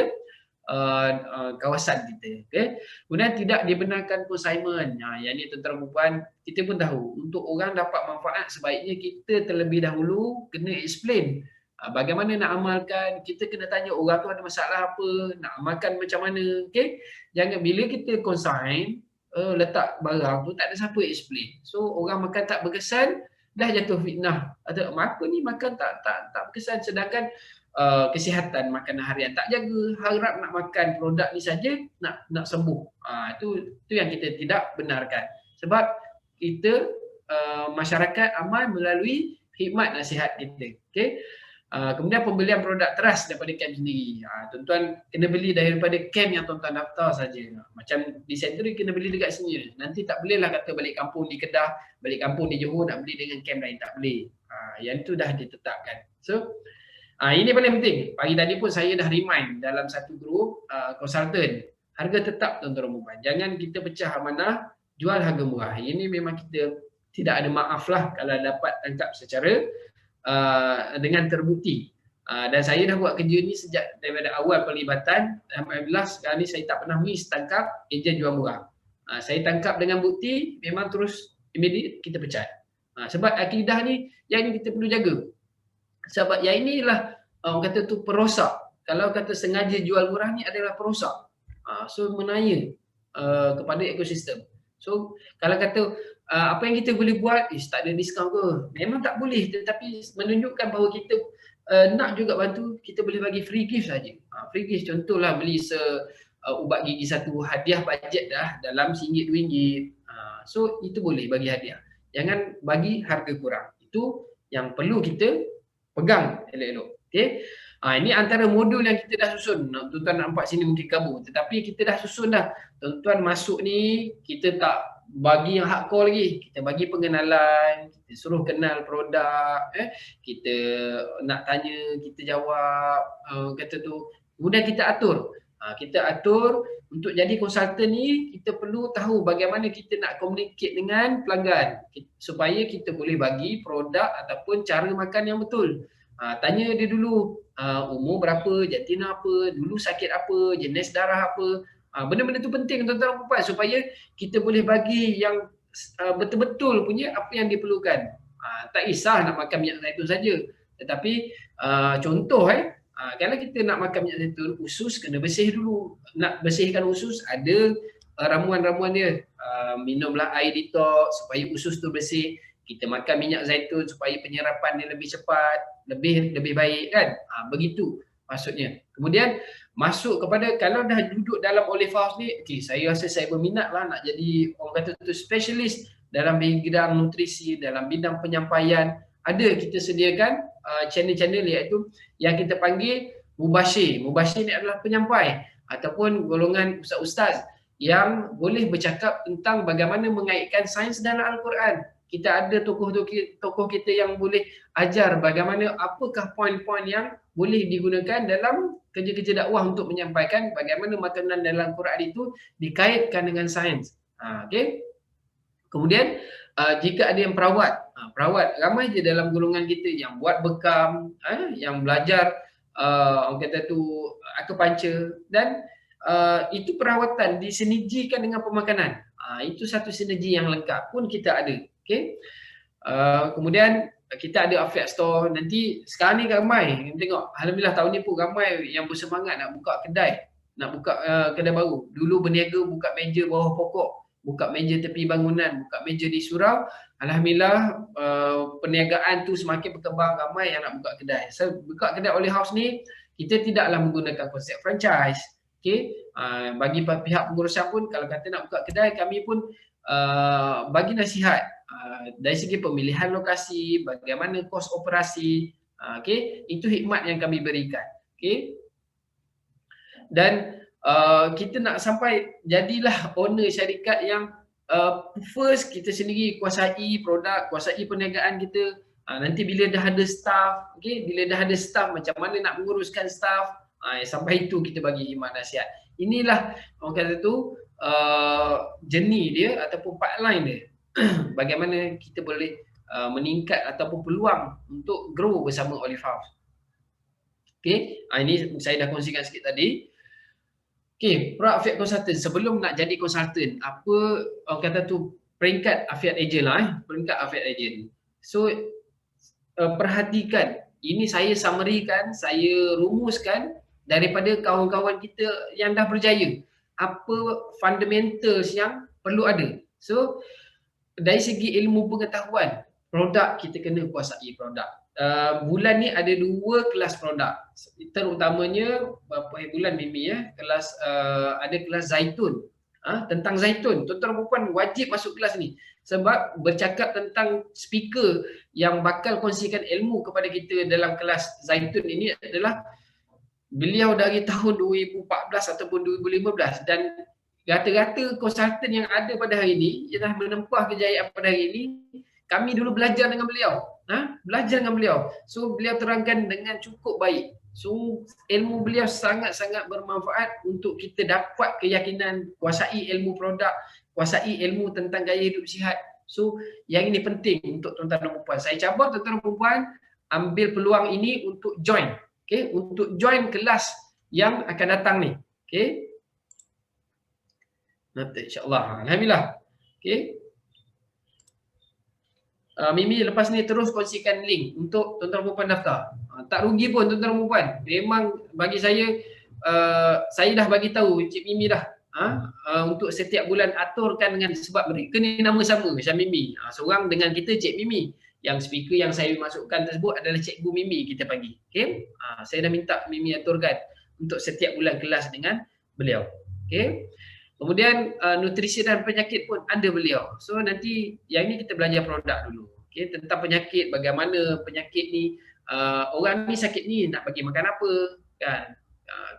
Speaker 1: kawasan kita. Okay? Kemudian tidak dibenarkan consignment. Yang ni tuan-tuan dan puan, kita pun tahu untuk orang dapat manfaat sebaiknya kita terlebih dahulu kena explain bagaimana nak amalkan. Kita kena tanya orang tu ada masalah apa, nak amalkan macam mana. Okay? Jangan bila kita consign letak barang tu tak ada siapa explain. So orang makan tak berkesan, dah jatuh fitnah. Atau apa ni makan tak berkesan, sedangkan kesihatan makanan harian tak jaga, harap nak makan produk ni saja nak sembuh. Itu yang kita tidak benarkan. Sebab kita masyarakat aman melalui khidmat nasihat kita. Okay? Kemudian pembelian produk teras daripada camp sendiri. Tuan-tuan kena beli daripada camp yang tuan-tuan daftar saja. Macam di Century kena beli dekat sini. Nanti tak bolehlah kata balik kampung di Kedah, balik kampung di Johor nak beli dengan camp lain, tak boleh. Yang itu dah ditetapkan. So ini paling penting. Pagi tadi pun saya dah remind dalam satu grup konsultan. Harga tetap tuan-tuan dan puan. Jangan kita pecah amanah, jual harga murah. Ini memang kita tidak ada maaf lah kalau dapat tangkap secara dengan terbukti. Dan saya dah buat kerja ni sejak daripada awal pelibatan. Alhamdulillah sekarang ni saya tak pernah miss tangkap ejen jual murah. Saya tangkap dengan bukti, memang terus immediate kita pecat. Sebab akidah ni yang ini kita perlu jaga. Sebab yang inilah orang kata tu perosak. Kalau kata sengaja jual murah ni adalah perosak. So menaya kepada ekosistem. So kalau kata apa yang kita boleh buat, tak ada diskaun ke? Memang tak boleh, tetapi menunjukkan bahawa kita nak juga bantu, kita boleh bagi free gift saja. Free gift contohlah beli ubat gigi satu, hadiah bajet dah dalam RM1, RM2. So itu boleh bagi hadiah. Jangan bagi harga kurang. Itu yang perlu kita pegang elok-elok. Okay? Ini antara modul yang kita dah susun. Tuan-tuan nampak sini mungkin kabur. Tetapi kita dah susun dah. Tuan-tuan masuk ni, kita tak bagi yang hardcore lagi. Kita bagi pengenalan, kita suruh kenal produk, kita nak tanya, kita jawab, kata tu. Kemudian kita atur. Kita atur untuk jadi konsultan ni, kita perlu tahu bagaimana kita nak communicate dengan pelanggan supaya kita boleh bagi produk ataupun cara makan yang betul. Tanya dia dulu, umur berapa, jantina apa, dulu sakit apa, jenis darah apa. Benda-benda tu penting tuan-tuan dan puan supaya kita boleh bagi yang betul-betul punya apa yang diperlukan. Tak kisah nak makan minyak zaitun saja. Tetapi contoh kalau kita nak makan minyak zaitun, usus kena bersih dulu. Nak bersihkan usus ada ramuan-ramuan dia. Minumlah air detox supaya usus tu bersih. Kita makan minyak zaitun supaya penyerapan dia lebih cepat, lebih baik kan. Begitu maksudnya. Kemudian masuk kepada kalau dah duduk dalam Olive House ni, saya rasa saya berminat lah nak jadi orang kata tu specialist dalam bidang nutrisi, dalam bidang penyampaian. Ada kita sediakan channel-channel iaitu yang kita panggil mubashir. Mubashir ni adalah penyampai ataupun golongan ustaz-ustaz yang boleh bercakap tentang bagaimana mengaitkan sains dan Al-Quran. Kita ada tokoh kita yang boleh ajar bagaimana apakah poin-poin yang boleh digunakan dalam kerja-kerja dakwah untuk menyampaikan bagaimana makanan dalam Quran itu dikaitkan dengan sains. Okay? Kemudian jika ada yang perawat ramai je dalam golongan kita yang buat bekam, yang belajar orang kata tu acupuncture dan itu perawatan disinergikan dengan pemakanan. Itu satu sinergi yang lengkap pun kita ada. Okay? Kemudian kita ada Afiat Store. Nanti sekarang ni ramai tengok, alhamdulillah tahun ni pun ramai yang bersemangat nak buka kedai, nak buka kedai baru. Dulu berniaga buka meja bawah pokok, buka meja tepi bangunan, buka meja di surau. Alhamdulillah perniagaan tu semakin berkembang, ramai yang nak buka kedai. So buka kedai Olive House ni kita tidaklah menggunakan konsep franchise. Okay? Bagi pihak pengurusan pun kalau kata nak buka kedai, kami pun bagi nasihat dari segi pemilihan lokasi, bagaimana kos operasi. Okay? Itu hikmat yang kami berikan. Okay? Dan kita nak sampai jadilah owner syarikat yang first kita sendiri kuasai produk, kuasai perniagaan kita. Nanti bila dah ada staff, okay? Bila dah ada staff, macam mana nak menguruskan staff, sampai itu kita bagi hikmat nasihat. Inilah orang kata tu journey dia ataupun pipeline dia. Bagaimana kita boleh meningkat ataupun peluang untuk grow bersama Olive House. Okay, ini saya dah kongsikan sikit tadi. Okay, Pro-Afiat Consultant. Sebelum nak jadi konsultan, apa orang kata tu peringkat Afiat Agent lah, peringkat Afiat Agent. So perhatikan, ini saya summary-kan, saya rumuskan daripada kawan-kawan kita yang dah berjaya. Apa fundamentals yang perlu ada. So dari segi ilmu pengetahuan, produk kita kena kuasai produk. Bulan ni ada 2 kelas produk. Terutamanya berapa bulan Mimi kelas ada kelas zaitun. Tentang zaitun. Tuan-tuan dan puan wajib masuk kelas ni sebab bercakap tentang speaker yang bakal kongsikan ilmu kepada kita dalam kelas zaitun ini adalah beliau dari tahun 2014 ataupun 2015 dan rata-rata konsultan yang ada pada hari ini yang menempah kejayaan pada hari ini, kami dulu belajar dengan beliau. Belajar dengan beliau. So beliau terangkan dengan cukup baik. So ilmu beliau sangat-sangat bermanfaat untuk kita dapat keyakinan, kuasai ilmu produk, kuasai ilmu tentang gaya hidup sihat. So yang ini penting untuk tuan-tuan dan puan. Saya cabar tuan-tuan dan puan ambil peluang ini untuk join. Okay, untuk join kelas yang akan datang ni. Okay. Nanti insya-Allah. Alhamdulillah. Okay. Mimi lepas ni terus kongsikan link untuk tuan-tuan perempuan daftar. Tak rugi pun tuan-tuan perempuan. Memang bagi saya dah bagi tahu Cik Mimi dah. Untuk setiap bulan aturkan dengan, sebab mereka ni nama sama macam Mimi. Seorang dengan kita Cik Mimi. Yang speaker yang saya masukkan tersebut adalah Cikgu Mimi kita panggil. Okey. Saya dah minta Mimi aturkan untuk setiap bulan kelas dengan beliau. Okey. Kemudian nutrisi dan penyakit pun ada beliau. So nanti yang ni kita belajar produk dulu. Okay, tentang penyakit, bagaimana penyakit ni, orang ni sakit ni nak bagi makan apa kan.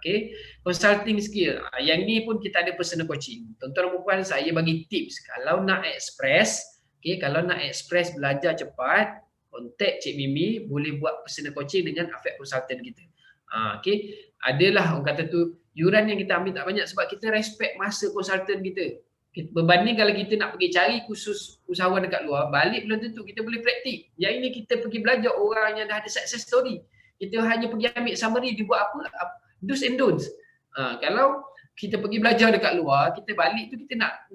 Speaker 1: Okay, consulting skill. Yang ni pun kita ada personal coaching. Tuan-tuan dan puan, saya bagi tips kalau nak express, kalau nak express belajar cepat, kontak Cik Mimi, boleh buat personal coaching dengan Afek Consultant kita. Okay, adalah orang kata tu yuran yang kita ambil tak banyak sebab kita respect masa konsultan kita. Berbanding kalau kita nak pergi cari khusus usahawan dekat luar, balik belum tentu kita boleh praktik. Yang ini kita pergi belajar orang yang dah ada success story. Kita hanya pergi ambil summary, dia buat apa, do's and don'ts. Kalau kita pergi belajar dekat luar, kita balik tu kita nak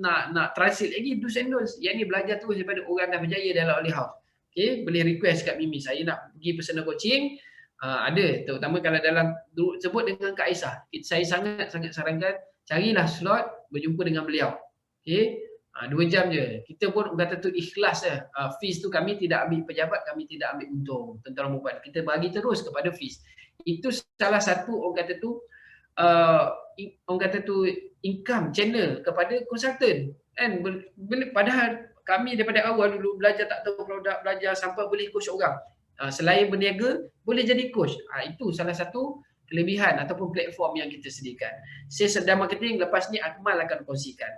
Speaker 1: translate lagi do's and don'ts. Yang ni belajar terus daripada orang dah berjaya dalam Oli House. Okay, boleh request kat Mimi, saya nak pergi personal coaching. Ada, terutama kalau dalam group sebut dengan Kak Aisyah. Saya sangat-sangat sarankan carilah slot berjumpa dengan beliau. Okey, 2 jam je. Kita pun kata tu ikhlas je. Fees tu kami tidak ambil pejabat, kami tidak ambil untung. Tuan-tuan dan puan, kita bagi terus kepada fees. Itu salah satu orang kata tu income channel kepada konsultan. Kan padahal kami daripada awal dulu belajar tak tahu produk, belajar sampai boleh coach orang. Selain berniaga, boleh jadi coach. Itu salah satu kelebihan ataupun platform yang kita sediakan. Sales dan marketing lepas ni Akmal akan kongsikan.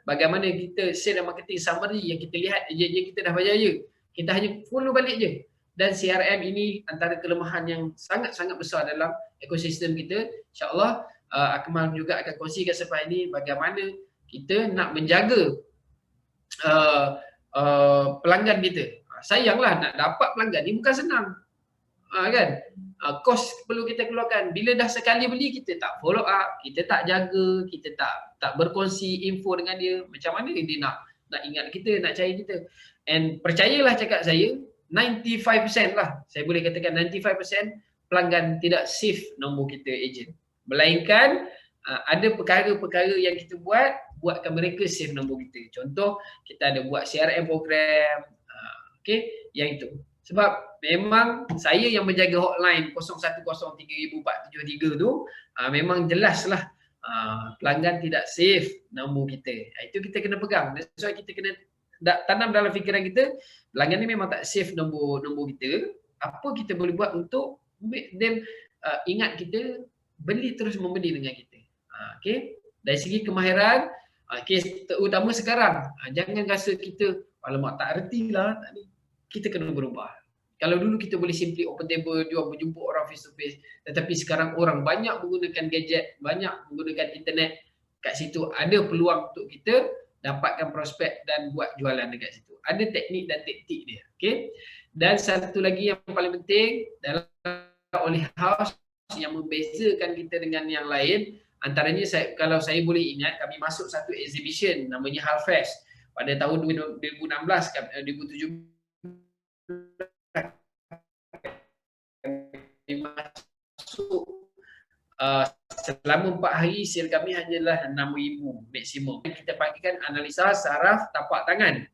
Speaker 1: Bagaimana kita sales dan marketing summary yang kita lihat je kita dah berjaya. Kita hanya follow balik je. Dan CRM ini antara kelemahan yang sangat-sangat besar dalam ekosistem kita. InsyaAllah Akmal juga akan kongsikan selepas ini bagaimana kita nak menjaga pelanggan kita. Sayanglah nak dapat pelanggan ni bukan senang. Kan? Kos perlu kita keluarkan. Bila dah sekali beli, kita tak follow up, kita tak jaga, kita tak berkongsi info dengan dia. Macam mana dia nak ingat kita, nak cari kita. And percayalah cakap saya, 95% lah, saya boleh katakan 95% pelanggan tidak save nombor kita agent. Melainkan ada perkara-perkara yang kita buatkan mereka save nombor kita. Contoh, kita ada buat CRM program, yang itu. Sebab memang saya yang menjaga hotline 0103,473 tu, memang jelaslah pelanggan tidak save nombor kita. Itu kita kena pegang. That's why kita kena tanam dalam fikiran kita, pelanggan ni memang tak save nombor kita. Apa kita boleh buat untuk make them ingat kita, beli terus membeli dengan kita. Dari segi kemahiran, terutama sekarang, jangan rasa kita alamak tak erti lah, kita kena berubah. Kalau dulu kita boleh simply open table, jual berjumpa orang face to face, tetapi sekarang orang banyak menggunakan gadget, banyak menggunakan internet. Kat situ ada peluang untuk kita dapatkan prospek dan buat jualan dekat situ. Ada teknik dan taktik dia. Dan satu lagi yang paling penting dalam Oli House yang membezakan kita dengan yang lain, antaranya kalau saya boleh ingat, kami masuk satu exhibition namanya Halfest pada tahun 2016, 2017 masuk. Selama 4 hari sale kami hanyalah 6,000 maksimum. Kita panggilkan analisa saraf tapak tangan.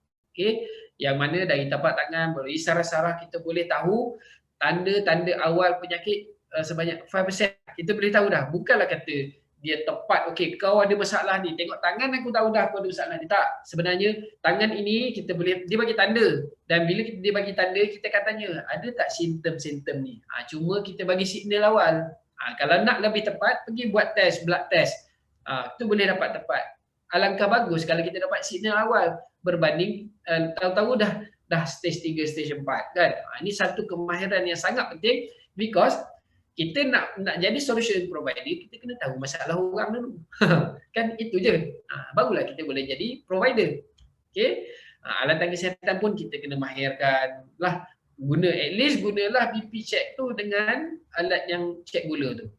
Speaker 1: Yang mana dari tapak tangan melalui saraf-saraf kita boleh tahu tanda-tanda awal penyakit sebanyak 5%. Kita boleh tahu dah. Bukanlah kata dia tepat, kau ada masalah ni, tengok tangan aku tahu dah kau ada masalah ni. Tak, sebenarnya tangan ini dia bagi tanda, dan bila dia bagi tanda, kita akan tanya ada tak simptom-simptom ni. Cuma kita bagi signal awal. Kalau nak lebih tepat, pergi buat test, blood test. Tu boleh dapat tepat. Alangkah bagus kalau kita dapat signal awal berbanding tahu-tahu dah stage 3, stage 4 kan. Ini satu kemahiran yang sangat penting, because kita nak jadi solution provider, kita kena tahu masalah orang dulu. Kan itu je. Barulah kita boleh jadi provider. Alatan kesihatan pun kita kena mahirkan lah. At least gunalah BP check tu dengan alat yang cek gula tu.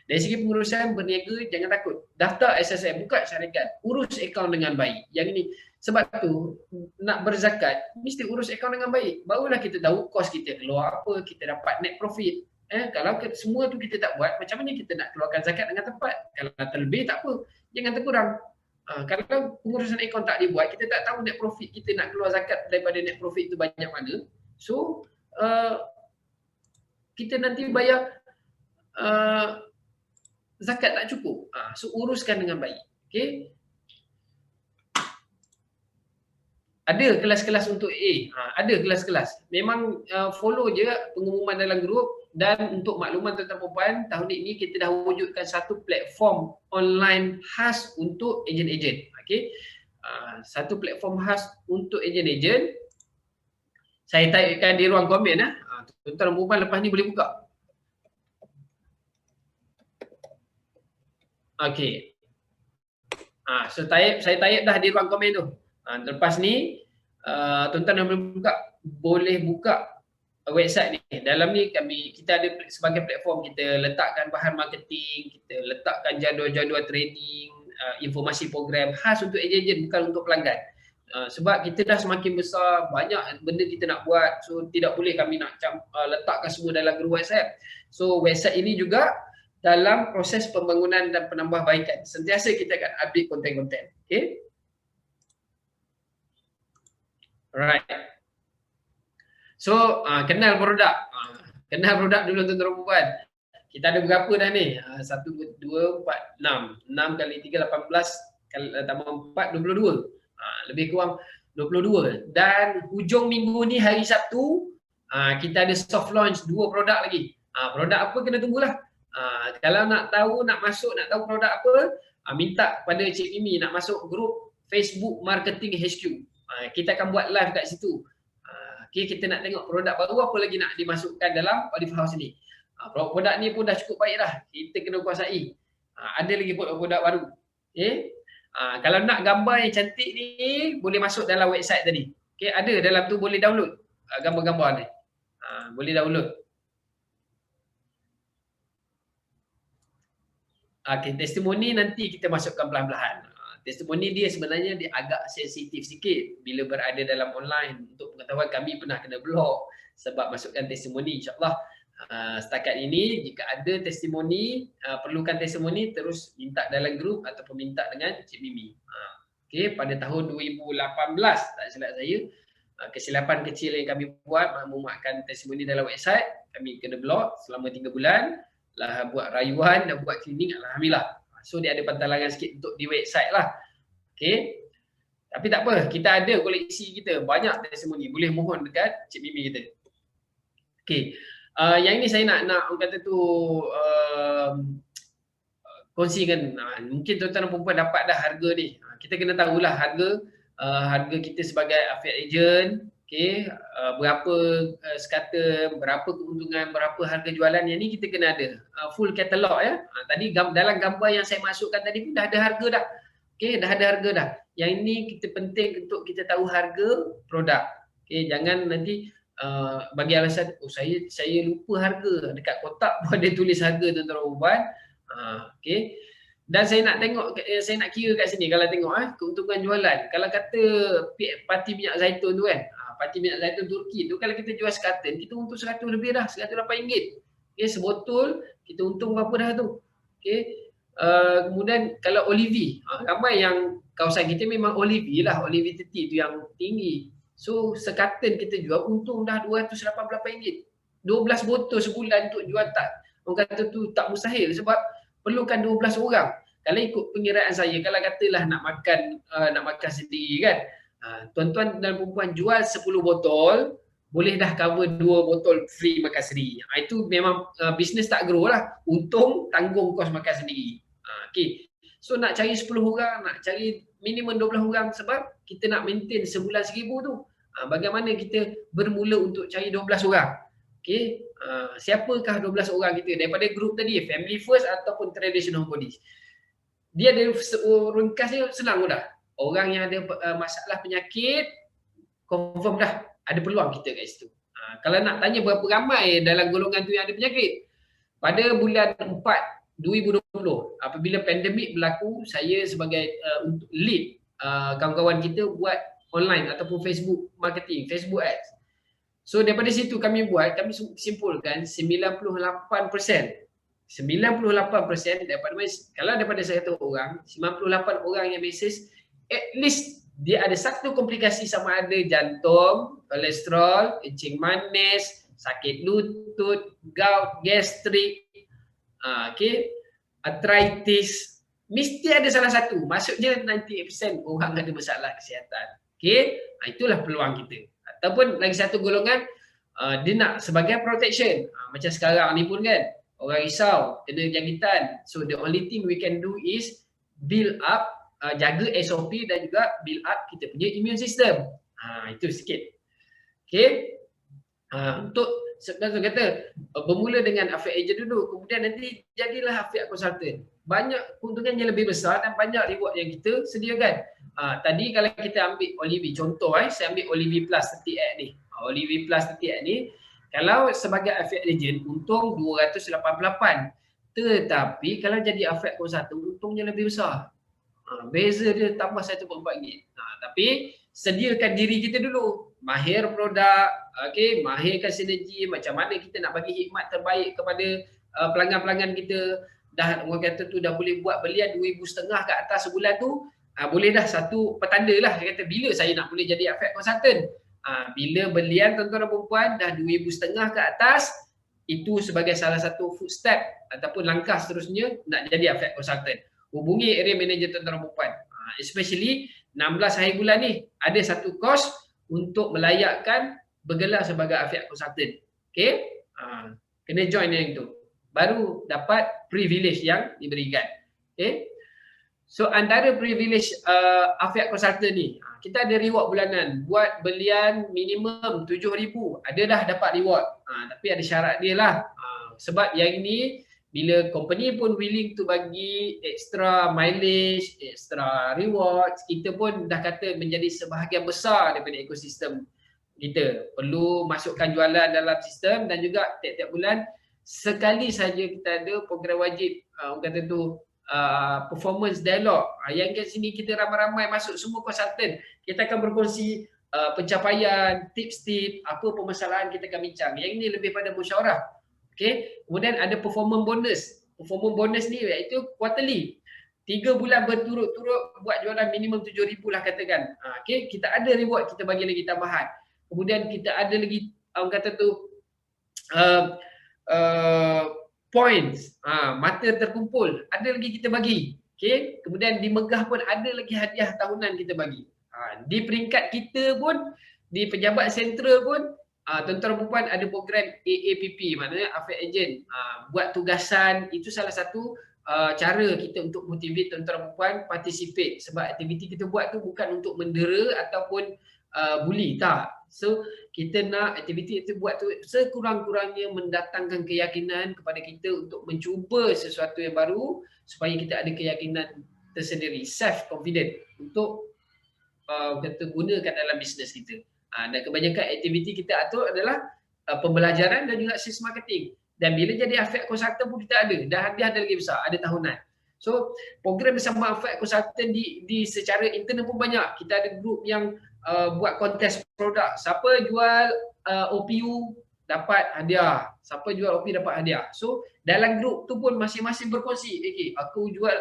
Speaker 1: Dari segi pengurusan berniaga, jangan takut. Daftar SSM, buka syarikat, urus akaun dengan baik. Yang ini Sebab tu nak berzakat mesti urus akaun dengan baik. Barulah kita tahu kos kita keluar apa, kita dapat net profit. Kalau semua tu kita tak buat, macam mana kita nak keluarkan zakat dengan tepat? Kalau terlebih tak apa, jangan terkurang. Kalau pengurusan akaun tak dibuat, kita tak tahu net profit kita nak keluar zakat daripada net profit tu banyak mana. So kita nanti bayar zakat tak cukup. So uruskan dengan baik. Okey. Ada kelas-kelas untuk A. Ada kelas-kelas. Memang follow je pengumuman dalam grup. Dan untuk makluman tuan-tuan perempuan, tahun ini kita dah wujudkan satu platform online khas untuk ejen-ejen. Okay? Satu platform khas untuk ejen-ejen. Saya typekan di ruang komen. Tuan-tuan perempuan lepas ni boleh buka. Okay. So saya type dah di ruang komen tu. Lepas ni, tuan-tuan boleh buka website ni. Dalam ni kita ada sebagai platform, kita letakkan bahan marketing, kita letakkan jadual-jadual training, informasi program khas untuk ejen-ejen, bukan untuk pelanggan. Sebab kita dah semakin besar, banyak benda kita nak buat, so tidak boleh kami nak letakkan semua dalam grup WhatsApp. So website ini juga dalam proses pembangunan dan penambahbaikan. Sentiasa kita akan update konten-konten. Okay? Alright. So, kenal produk. Kenal produk dulu tuan-tuan dan puan. Kita ada berapa dah ni? 1, 2, 4, 6. 6 kali 3, 18. Tambah 4, 22. Lebih kurang 22. Dan hujung minggu ni, hari Sabtu, kita ada soft launch 2 produk lagi. Produk apa kena tunggulah. Kalau nak tahu, nak tahu produk apa, minta pada Cik Mimi nak masuk grup Facebook Marketing HQ. Kita akan buat live kat situ. Okay, kita nak tengok produk baru apa lagi nak dimasukkan dalam Olive House ni. Produk ni pun dah cukup baik dah. Kita kena kuasai. Ada lagi produk baru. Okay. Kalau nak gambar yang cantik ni, boleh masuk dalam website tadi. Okay, ada dalam tu, boleh download gambar-gambar ni. Boleh download. Okay, testimoni nanti kita masukkan perlahan-lahan. Testimoni dia sebenarnya dia agak sensitif sikit bila berada dalam online. Untuk pengetahuan, kami pernah kena blok sebab masukkan testimoni. InsyaAllah setakat ini jika ada testimoni, perlukan testimoni, terus minta dalam grup ataupun minta dengan Cik Mimi. Okay, pada tahun 2018 tak silap saya, kesilapan kecil yang kami buat memuatkan testimoni dalam website, kami kena blok selama 3 bulan. Lah buat rayuan dan buat cleaning, alhamdulillah. So dia ada pantalangan sikit untuk di website lah. Okay. Tapi tak apa, kita ada koleksi kita, banyak testimoni, boleh mohon dekat Cik Mimi kita. Okay. Yang ini saya nak orang kata tu kongsikan. Mungkin tuan-tuan dan perempuan dapat dah harga ni. Kita kena tahulah harga kita sebagai affiliate agent. Okay, berapa sekata, berapa keuntungan, berapa harga jualan, yang ni kita kena ada full katalog ya. Tadi dalam gambar yang saya masukkan tadi pun dah ada harga dah. Okay, dah ada harga dah. Yang ini kita penting untuk kita tahu harga produk. Okay, jangan nanti bagi alasan saya lupa harga, dekat kotak pun ada tulis harga tuan-tuan dan puan. Okay. Dan saya nak tengok, saya nak kira kat sini kalau tengok keuntungan jualan. Kalau kata parti minyak zaitun tu kan, parti minyak zaitun Turki tu, kalau kita jual sekaten, kita untung 100 lebih dah, RM108. Okay, sebotol kita untung berapa dah tu. Okay. Kemudian kalau Olivi, ramai yang kawasan kita memang Olivi lah, Olivi teti tu yang tinggi. So sekaten kita jual untung dah RM288. 12 botol sebulan untuk jual tak, orang kata tu tak mustahil sebab perlukan 12 orang. Kalau ikut pengiraan saya, kalau katalah nak makan sendiri kan, tuan-tuan dan perempuan jual 10 botol, boleh dah cover 2 botol free makan sendiri. Itu memang bisnes tak grow lah. Untung tanggung kos makan sendiri. Okay. So nak cari 10 orang, nak cari minimum 12 orang sebab kita nak maintain sebulan 1,000 tu. Bagaimana kita bermula untuk cari 12 orang? Okay. Siapakah 12 orang kita daripada grup tadi, family first ataupun traditional bodies? Dia ada ringkasnya senang dah. Orang yang ada masalah penyakit, confirm dah ada peluang kita kat situ. Kalau nak tanya berapa ramai dalam golongan tu yang ada penyakit, pada bulan 4 2020 apabila pandemik berlaku, saya sebagai lead kawan-kawan kita buat online ataupun Facebook marketing, Facebook ads. So daripada situ kami simpulkan 98% kalau daripada 100 orang, 98 orang yang message, at least dia ada satu komplikasi, sama ada jantung, kolesterol, kencing manis, sakit lutut, gout, gastrik, arthritis, mesti ada salah satu. Maksudnya 98% orang ada masalah kesihatan. Itulah peluang kita. Ataupun lagi satu golongan, dia nak sebagai protection. Macam sekarang ni pun kan, orang risau, kena jangkitan. So the only thing we can do is build up, jaga SOP dan juga build up kita punya immune system. Itu sikit. Untuk sebenarnya kata bermula dengan affiliate agent dulu, kemudian nanti jadilah affiliate consultant. Banyak keuntungannya lebih besar dan banyak reward yang kita sediakan. Tadi kalau kita ambil Olivi, contoh saya ambil Olivi Plus 30X ni. Olivi Plus 30X ni, kalau sebagai affiliate agent untung 288. Tetapi kalau jadi affiliate consultant untungnya lebih besar. Beza dia tambah 1.4 ringgit. Tapi sediakan diri kita dulu. Mahir produk, mahirkan sinergi, macam mana kita nak bagi khidmat terbaik kepada pelanggan-pelanggan kita. Dah orang kata tu dah boleh buat belian 2,500 ke atas sebulan tu, boleh dah satu petanda lah. Dia kata bila saya nak boleh jadi affiliate consultant. Bila belian tuan-tuan dan puan dah 2,500 ke atas, itu sebagai salah satu footstep ataupun langkah seterusnya nak jadi affiliate consultant. Hubungi area manager tuan-tuan dan puan. Especially 16 hari bulan ni ada satu course untuk melayakkan bergelar sebagai affiliate consultant. Kena join yang tu, baru dapat privilege yang diberikan. So antara privilege affiliate consultant ni, kita ada reward bulanan. Buat belian minimum 7,000, ada dah dapat reward. Tapi ada syarat dia lah. Sebab yang ini bila company pun willing to bagi extra mileage, extra rewards, kita pun dah kata menjadi sebahagian besar daripada ekosistem kita. Perlu masukkan jualan dalam sistem dan juga tiap-tiap bulan sekali saja kita ada program wajib, orang kata tu performance dialog. Yang kat sini kita ramai-ramai masuk semua konsultan. Kita akan berkongsi pencapaian, tips-tips, apa permasalahan kita akan bincang. Yang ini lebih pada musyawarah. Kemudian ada performance bonus. Performance bonus ni iaitu quarterly. 3 bulan berturut-turut buat jualan minimum 7,000 lah katakan. Kita ada reward, kita bagi lagi tambahan. Kemudian kita ada lagi orang kata tu points, mata terkumpul, ada lagi kita bagi. Kemudian di Megah pun ada lagi hadiah tahunan kita bagi. Di peringkat kita pun, di pejabat sentral pun, tuan-tuan dan puan ada program AAPP, maknanya affiliate agent. Buat tugasan, itu salah satu cara kita untuk motivate tuan-tuan dan puan participate. Sebab aktiviti kita buat tu bukan untuk mendera ataupun bully, tak. So kita nak aktiviti itu buat tu sekurang-kurangnya mendatangkan keyakinan kepada kita untuk mencuba sesuatu yang baru supaya kita ada keyakinan tersendiri, self confident untuk kata gunakan dalam bisnes kita. Dan kebanyakan aktiviti kita atur adalah pembelajaran dan juga sales marketing. Dan bila jadi affiliate consultant pun kita ada, dah hadiah ada lagi besar, ada tahunan. So program bersama affiliate consultant di secara internal pun banyak. Kita ada grup yang buat kontes produk. Siapa jual OPU dapat hadiah. Siapa jual OPU dapat hadiah. So dalam grup tu pun masing-masing berkongsi. Aku jual,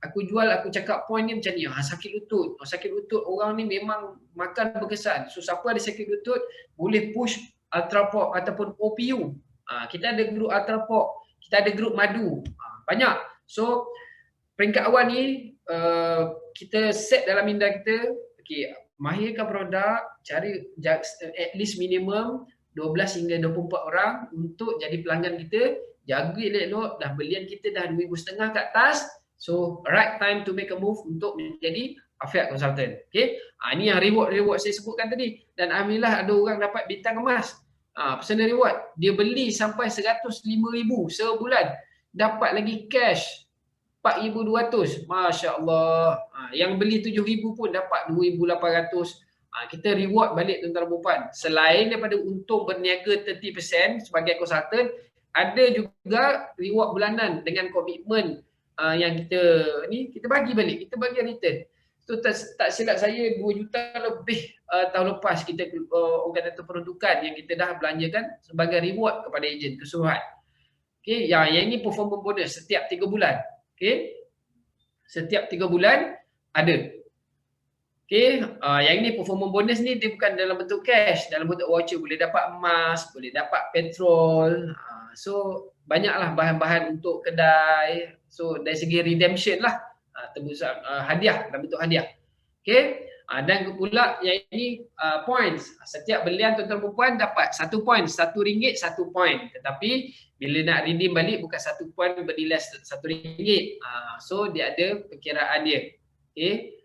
Speaker 1: aku jual, aku cakap point ni macam ni. Sakit lutut. Sakit lutut orang ni memang makan berkesan. So siapa ada sakit lutut boleh push Ultrapop ataupun OPU. Kita ada grup Ultrapop. Kita ada grup madu. Banyak. So peringkat awal ni kita set dalam minda kita, mahirkan produk, cari at least minimum 12 hingga 24 orang untuk jadi pelanggan kita, jaga elok-elok, dah belian kita dah 2,500 ke atas. So right time to make a move untuk menjadi affiliate consultant. Ini yang reward saya sebutkan tadi. Dan alhamdulillah ada orang dapat bintang emas. Personal reward, dia beli sampai 105,000 sebulan, dapat lagi cash 4,200. Masya Allah. Yang beli 7,000 pun dapat 2,800. Kita reward balik tuan-tuan dan puan. Selain daripada untung berniaga 30% sebagai konsultan, ada juga reward bulanan dengan komitmen yang kita bagi balik, kita bagi return. So So tak silap saya 2 juta lebih tahun lepas kita orang kata tu peruntukan yang kita dah belanjakan sebagai reward kepada ejen keseluruhan. Okey, yang ini performance bonus setiap 3 bulan. Okey. Setiap 3 bulan ada. Okey, yang ini performance bonus ni dia bukan dalam bentuk cash, dalam bentuk voucher, boleh dapat emas, boleh dapat petrol. So banyaklah bahan-bahan untuk kedai. So dari segi redemption lah, tembus hadiah dalam bentuk hadiah. Okey. Dan pula yang ini points. Setiap belian tuan-tuan perempuan dapat 1 point, RM1 1 point. Tetapi bila nak redeem balik bukan 1 point bernilai RM1. So dia ada perkiraan dia. Okey.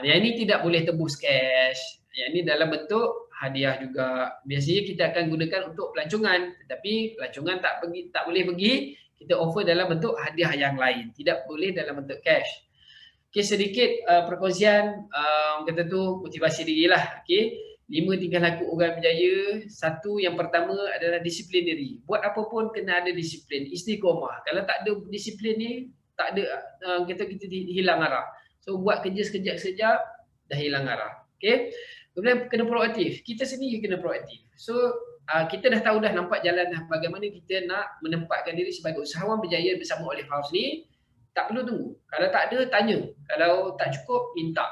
Speaker 1: Yang ini tidak boleh tebus cash. Yang ini dalam bentuk hadiah juga. Biasanya kita akan gunakan untuk pelancongan. Tetapi pelancongan tak boleh pergi. Kita offer dalam bentuk hadiah yang lain. Tidak boleh dalam bentuk cash. Okey, sedikit perkongsian kata tu motivasi diri lah. Okey, 5 tingkah laku orang berjaya. 1 yang pertama adalah disiplin diri. Buat apa pun kena ada disiplin. Istiqomah. Kalau tak ada disiplin ni, tak ada kita hilang arah. So buat kerja sekejap-sekejap dah hilang arah. Okey. Kemudian kena proaktif. Kita sendiri kena proaktif. So kita dah tahu dah nampak jalan dah bagaimana kita nak menempatkan diri sebagai usahawan berjaya bersama Olive House ni. Tak perlu tunggu. Kalau tak ada, tanya. Kalau tak cukup, minta.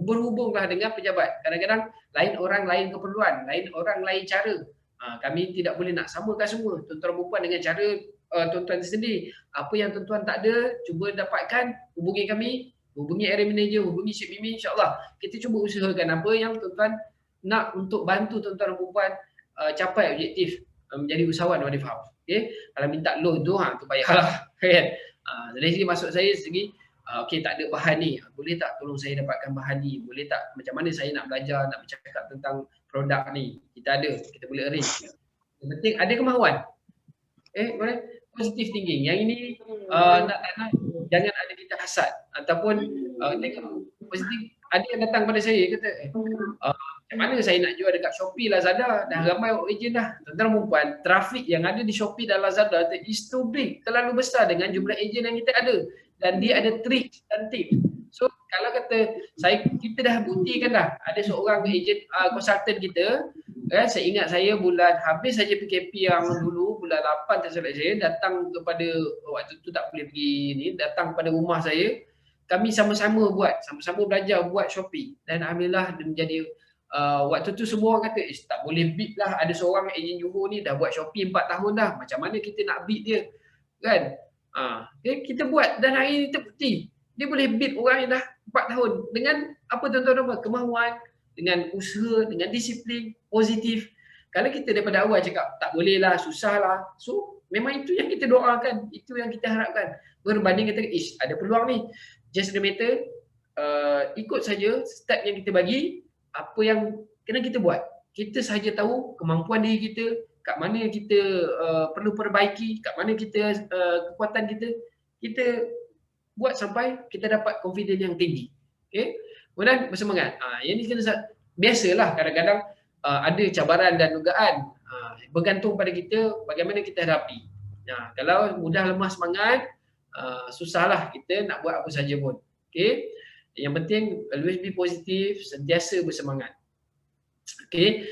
Speaker 1: Berhubunglah dengan pejabat. Kadang-kadang lain orang lain keperluan, lain orang lain cara. Kami tidak boleh nak samakan semua. Tuan-tuan perempuan dengan cara tuan-tuan sendiri. Apa yang tuan-tuan tak ada, cuba dapatkan, hubungi kami. Hubungi area manager, hubungi Cik Mimi, insyaAllah. Kita cuba usahakan apa yang tuan-tuan nak untuk bantu tuan-tuan perempuan capai objektif menjadi usahawan Olive House. Okay? Kalau minta loan tu, tu payahlah. Kan? Dari segi masuk saya segi, okey tak ada bahan ni. Boleh tak tolong saya dapatkan bahan ni? Boleh tak macam mana saya nak belajar, nak bercakap tentang produk ni? Kita ada, kita boleh arrange. Yang penting ada kemahuan. Boleh? Positive thinking. Yang ini nak jangan ada kita hasad ataupun tengok positif. Ada yang datang pada saya kata macam mana saya nak jual dekat Shopee, Lazada, dah ramai ejen dah. Tuan-tuan perempuan, trafik yang ada di Shopee dan Lazada is too big, terlalu besar dengan jumlah ejen yang kita ada, dan dia ada trik dan tips. So kalau kata kita dah buktikan dah ada seorang ejen konsultan kita, saya ingat saya bulan habis saja PKP yang dulu bulan 8 tak salah saya, datang kepada waktu tu tak boleh pergi ni, datang pada rumah saya, kami sama-sama belajar buat Shopee, dan alhamdulillah dia menjadi waktu tu semua orang kata tak boleh beat lah, ada seorang ejen Johor ni dah buat Shopee 4 tahun dah, macam mana kita nak beat dia kan. Kita buat dan hari ni terbukti dia boleh beat orang yang dah 4 tahun dengan apa tuan-tuan, kemahuan, dengan usaha, dengan disiplin, positif. Kalau kita daripada awal cakap tak boleh lah, susah lah, so memang itu yang kita doakan, itu yang kita harapkan. Berbanding kata ada peluang ni, just the matter ikut saja step yang kita bagi, apa yang kena kita buat. Kita sahaja tahu kemampuan diri kita, kat mana kita perlu perbaiki, kat mana kita kekuatan kita buat sampai kita dapat confidence yang tinggi. Okay? Kemudian bersemangat. Yang ni kena biasalah, kadang-kadang ada cabaran dan dugaan. Bergantung pada kita bagaimana kita hadapi. Kalau mudah lemah semangat, susahlah kita nak buat apa saja pun. Okay? Yang penting always be positif, sentiasa bersemangat. Okay?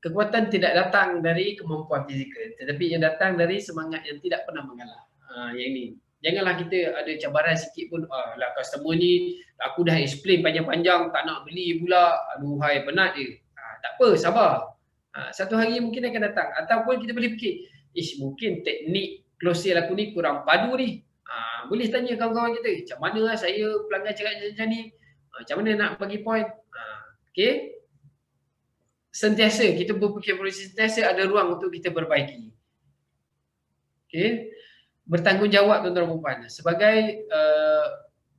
Speaker 1: Kekuatan tidak datang dari kemampuan fizikal, tetapi yang datang dari semangat yang tidak pernah mengalah. Yang ini. Janganlah kita ada cabaran sikit pun, lah customer ni aku dah explain panjang-panjang tak nak beli pula, aduhai penat dia. Tak apa, sabar. Satu hari mungkin akan datang. Ataupun kita boleh fikir, mungkin teknik close sale aku ni kurang padu ni. Boleh tanya kawan-kawan kita, macam mana lah saya pelanggan cakap macam ni, macam mana nak bagi point. Okay. Sentiasa kita berfikir, sentiasa ada ruang untuk kita perbaiki. Okay. Bertanggungjawab tuan-tuan dan puan. Sebagai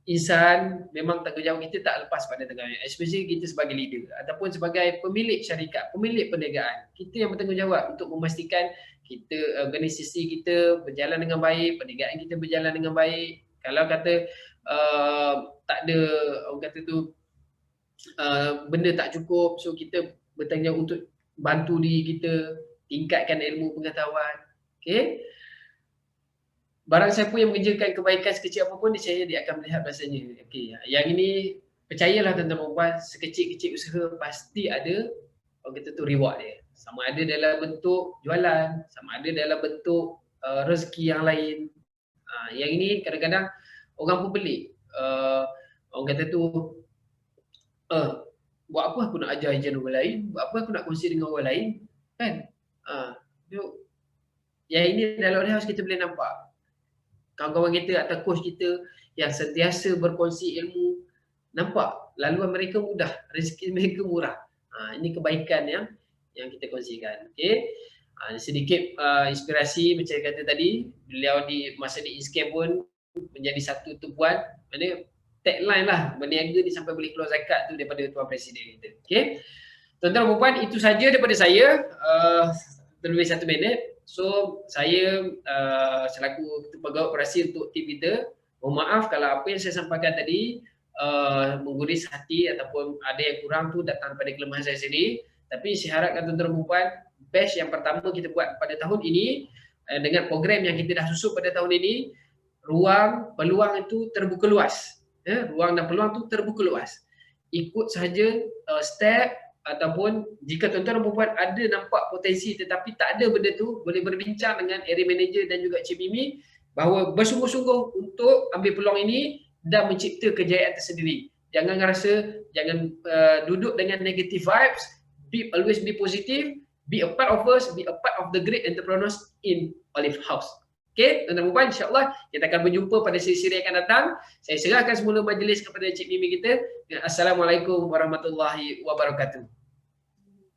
Speaker 1: insan, memang tanggungjawab kita tak lepas pada tengah, especially kita sebagai leader ataupun sebagai pemilik syarikat, pemilik perniagaan. Kita yang bertanggungjawab untuk memastikan kita, organisasi kita berjalan dengan baik, perniagaan kita berjalan dengan baik. Kalau kata tak ada, orang kata tu benda tak cukup, so kita bertanggungjawab untuk bantu diri kita, tingkatkan ilmu pengetahuan. Okay. Barang siapa yang mengerjakan kebaikan sekecil apapun, dia akan melihat bahasanya. Okay. Yang ini percayalah tuan-tuan dan puan, sekecil-kecil usaha pasti ada orang kata tu reward dia. Sama ada dalam bentuk jualan, sama ada dalam bentuk rezeki yang lain. Yang ini kadang-kadang orang pun pelik. Orang kata tu, buat apa aku nak ajar ejen orang lain? Buat apa aku nak kongsi dengan orang lain? Kan? Yang ini dalam house kita boleh nampak. Kawan-kawan kita atau coach kita yang sentiasa berkongsi ilmu, nampak laluan mereka mudah, rezeki mereka murah. Ini kebaikan yang kita kongsikan. Okey. Sedikit inspirasi macam yang kata tadi, beliau di masa di Inscam pun menjadi satu tumpuan, maknanya tagline lah, berniaga ni sampai boleh keluar zakat tu daripada Tuan Presiden kita. Okey. Tuan-tuan dan puan, itu saja daripada saya. Terlebih 1 minit. So, saya selaku Ketua Pegawai Operasi untuk tim kita, mohon maaf kalau apa yang saya sampaikan tadi mengguris hati ataupun ada yang kurang tu datang pada kelemahan saya sendiri. Tapi saya harapkan tuan-tuan dan puan, batch yang pertama kita buat pada tahun ini dengan program yang kita dah susun pada tahun ini, peluang itu terbuka luas. Ruang dan peluang tu terbuka luas. Ikut sahaja step, ataupun jika tuan-tuan dan puan ada nampak potensi tetapi tak ada benda tu, boleh berbincang dengan area manager dan juga Cik Mimi bahawa bersungguh-sungguh untuk ambil peluang ini dan mencipta kejayaan tersendiri. Jangan rasa, jangan duduk dengan negative vibes, always be positive, be a part of us, be a part of the great entrepreneurs in Olive House. Okey, tuan-tuan dan puan, insya-Allah kita akan berjumpa pada siri-siri yang akan datang. Saya serahkan semula majlis kepada Cik Mimi kita. Assalamualaikum warahmatullahi wabarakatuh.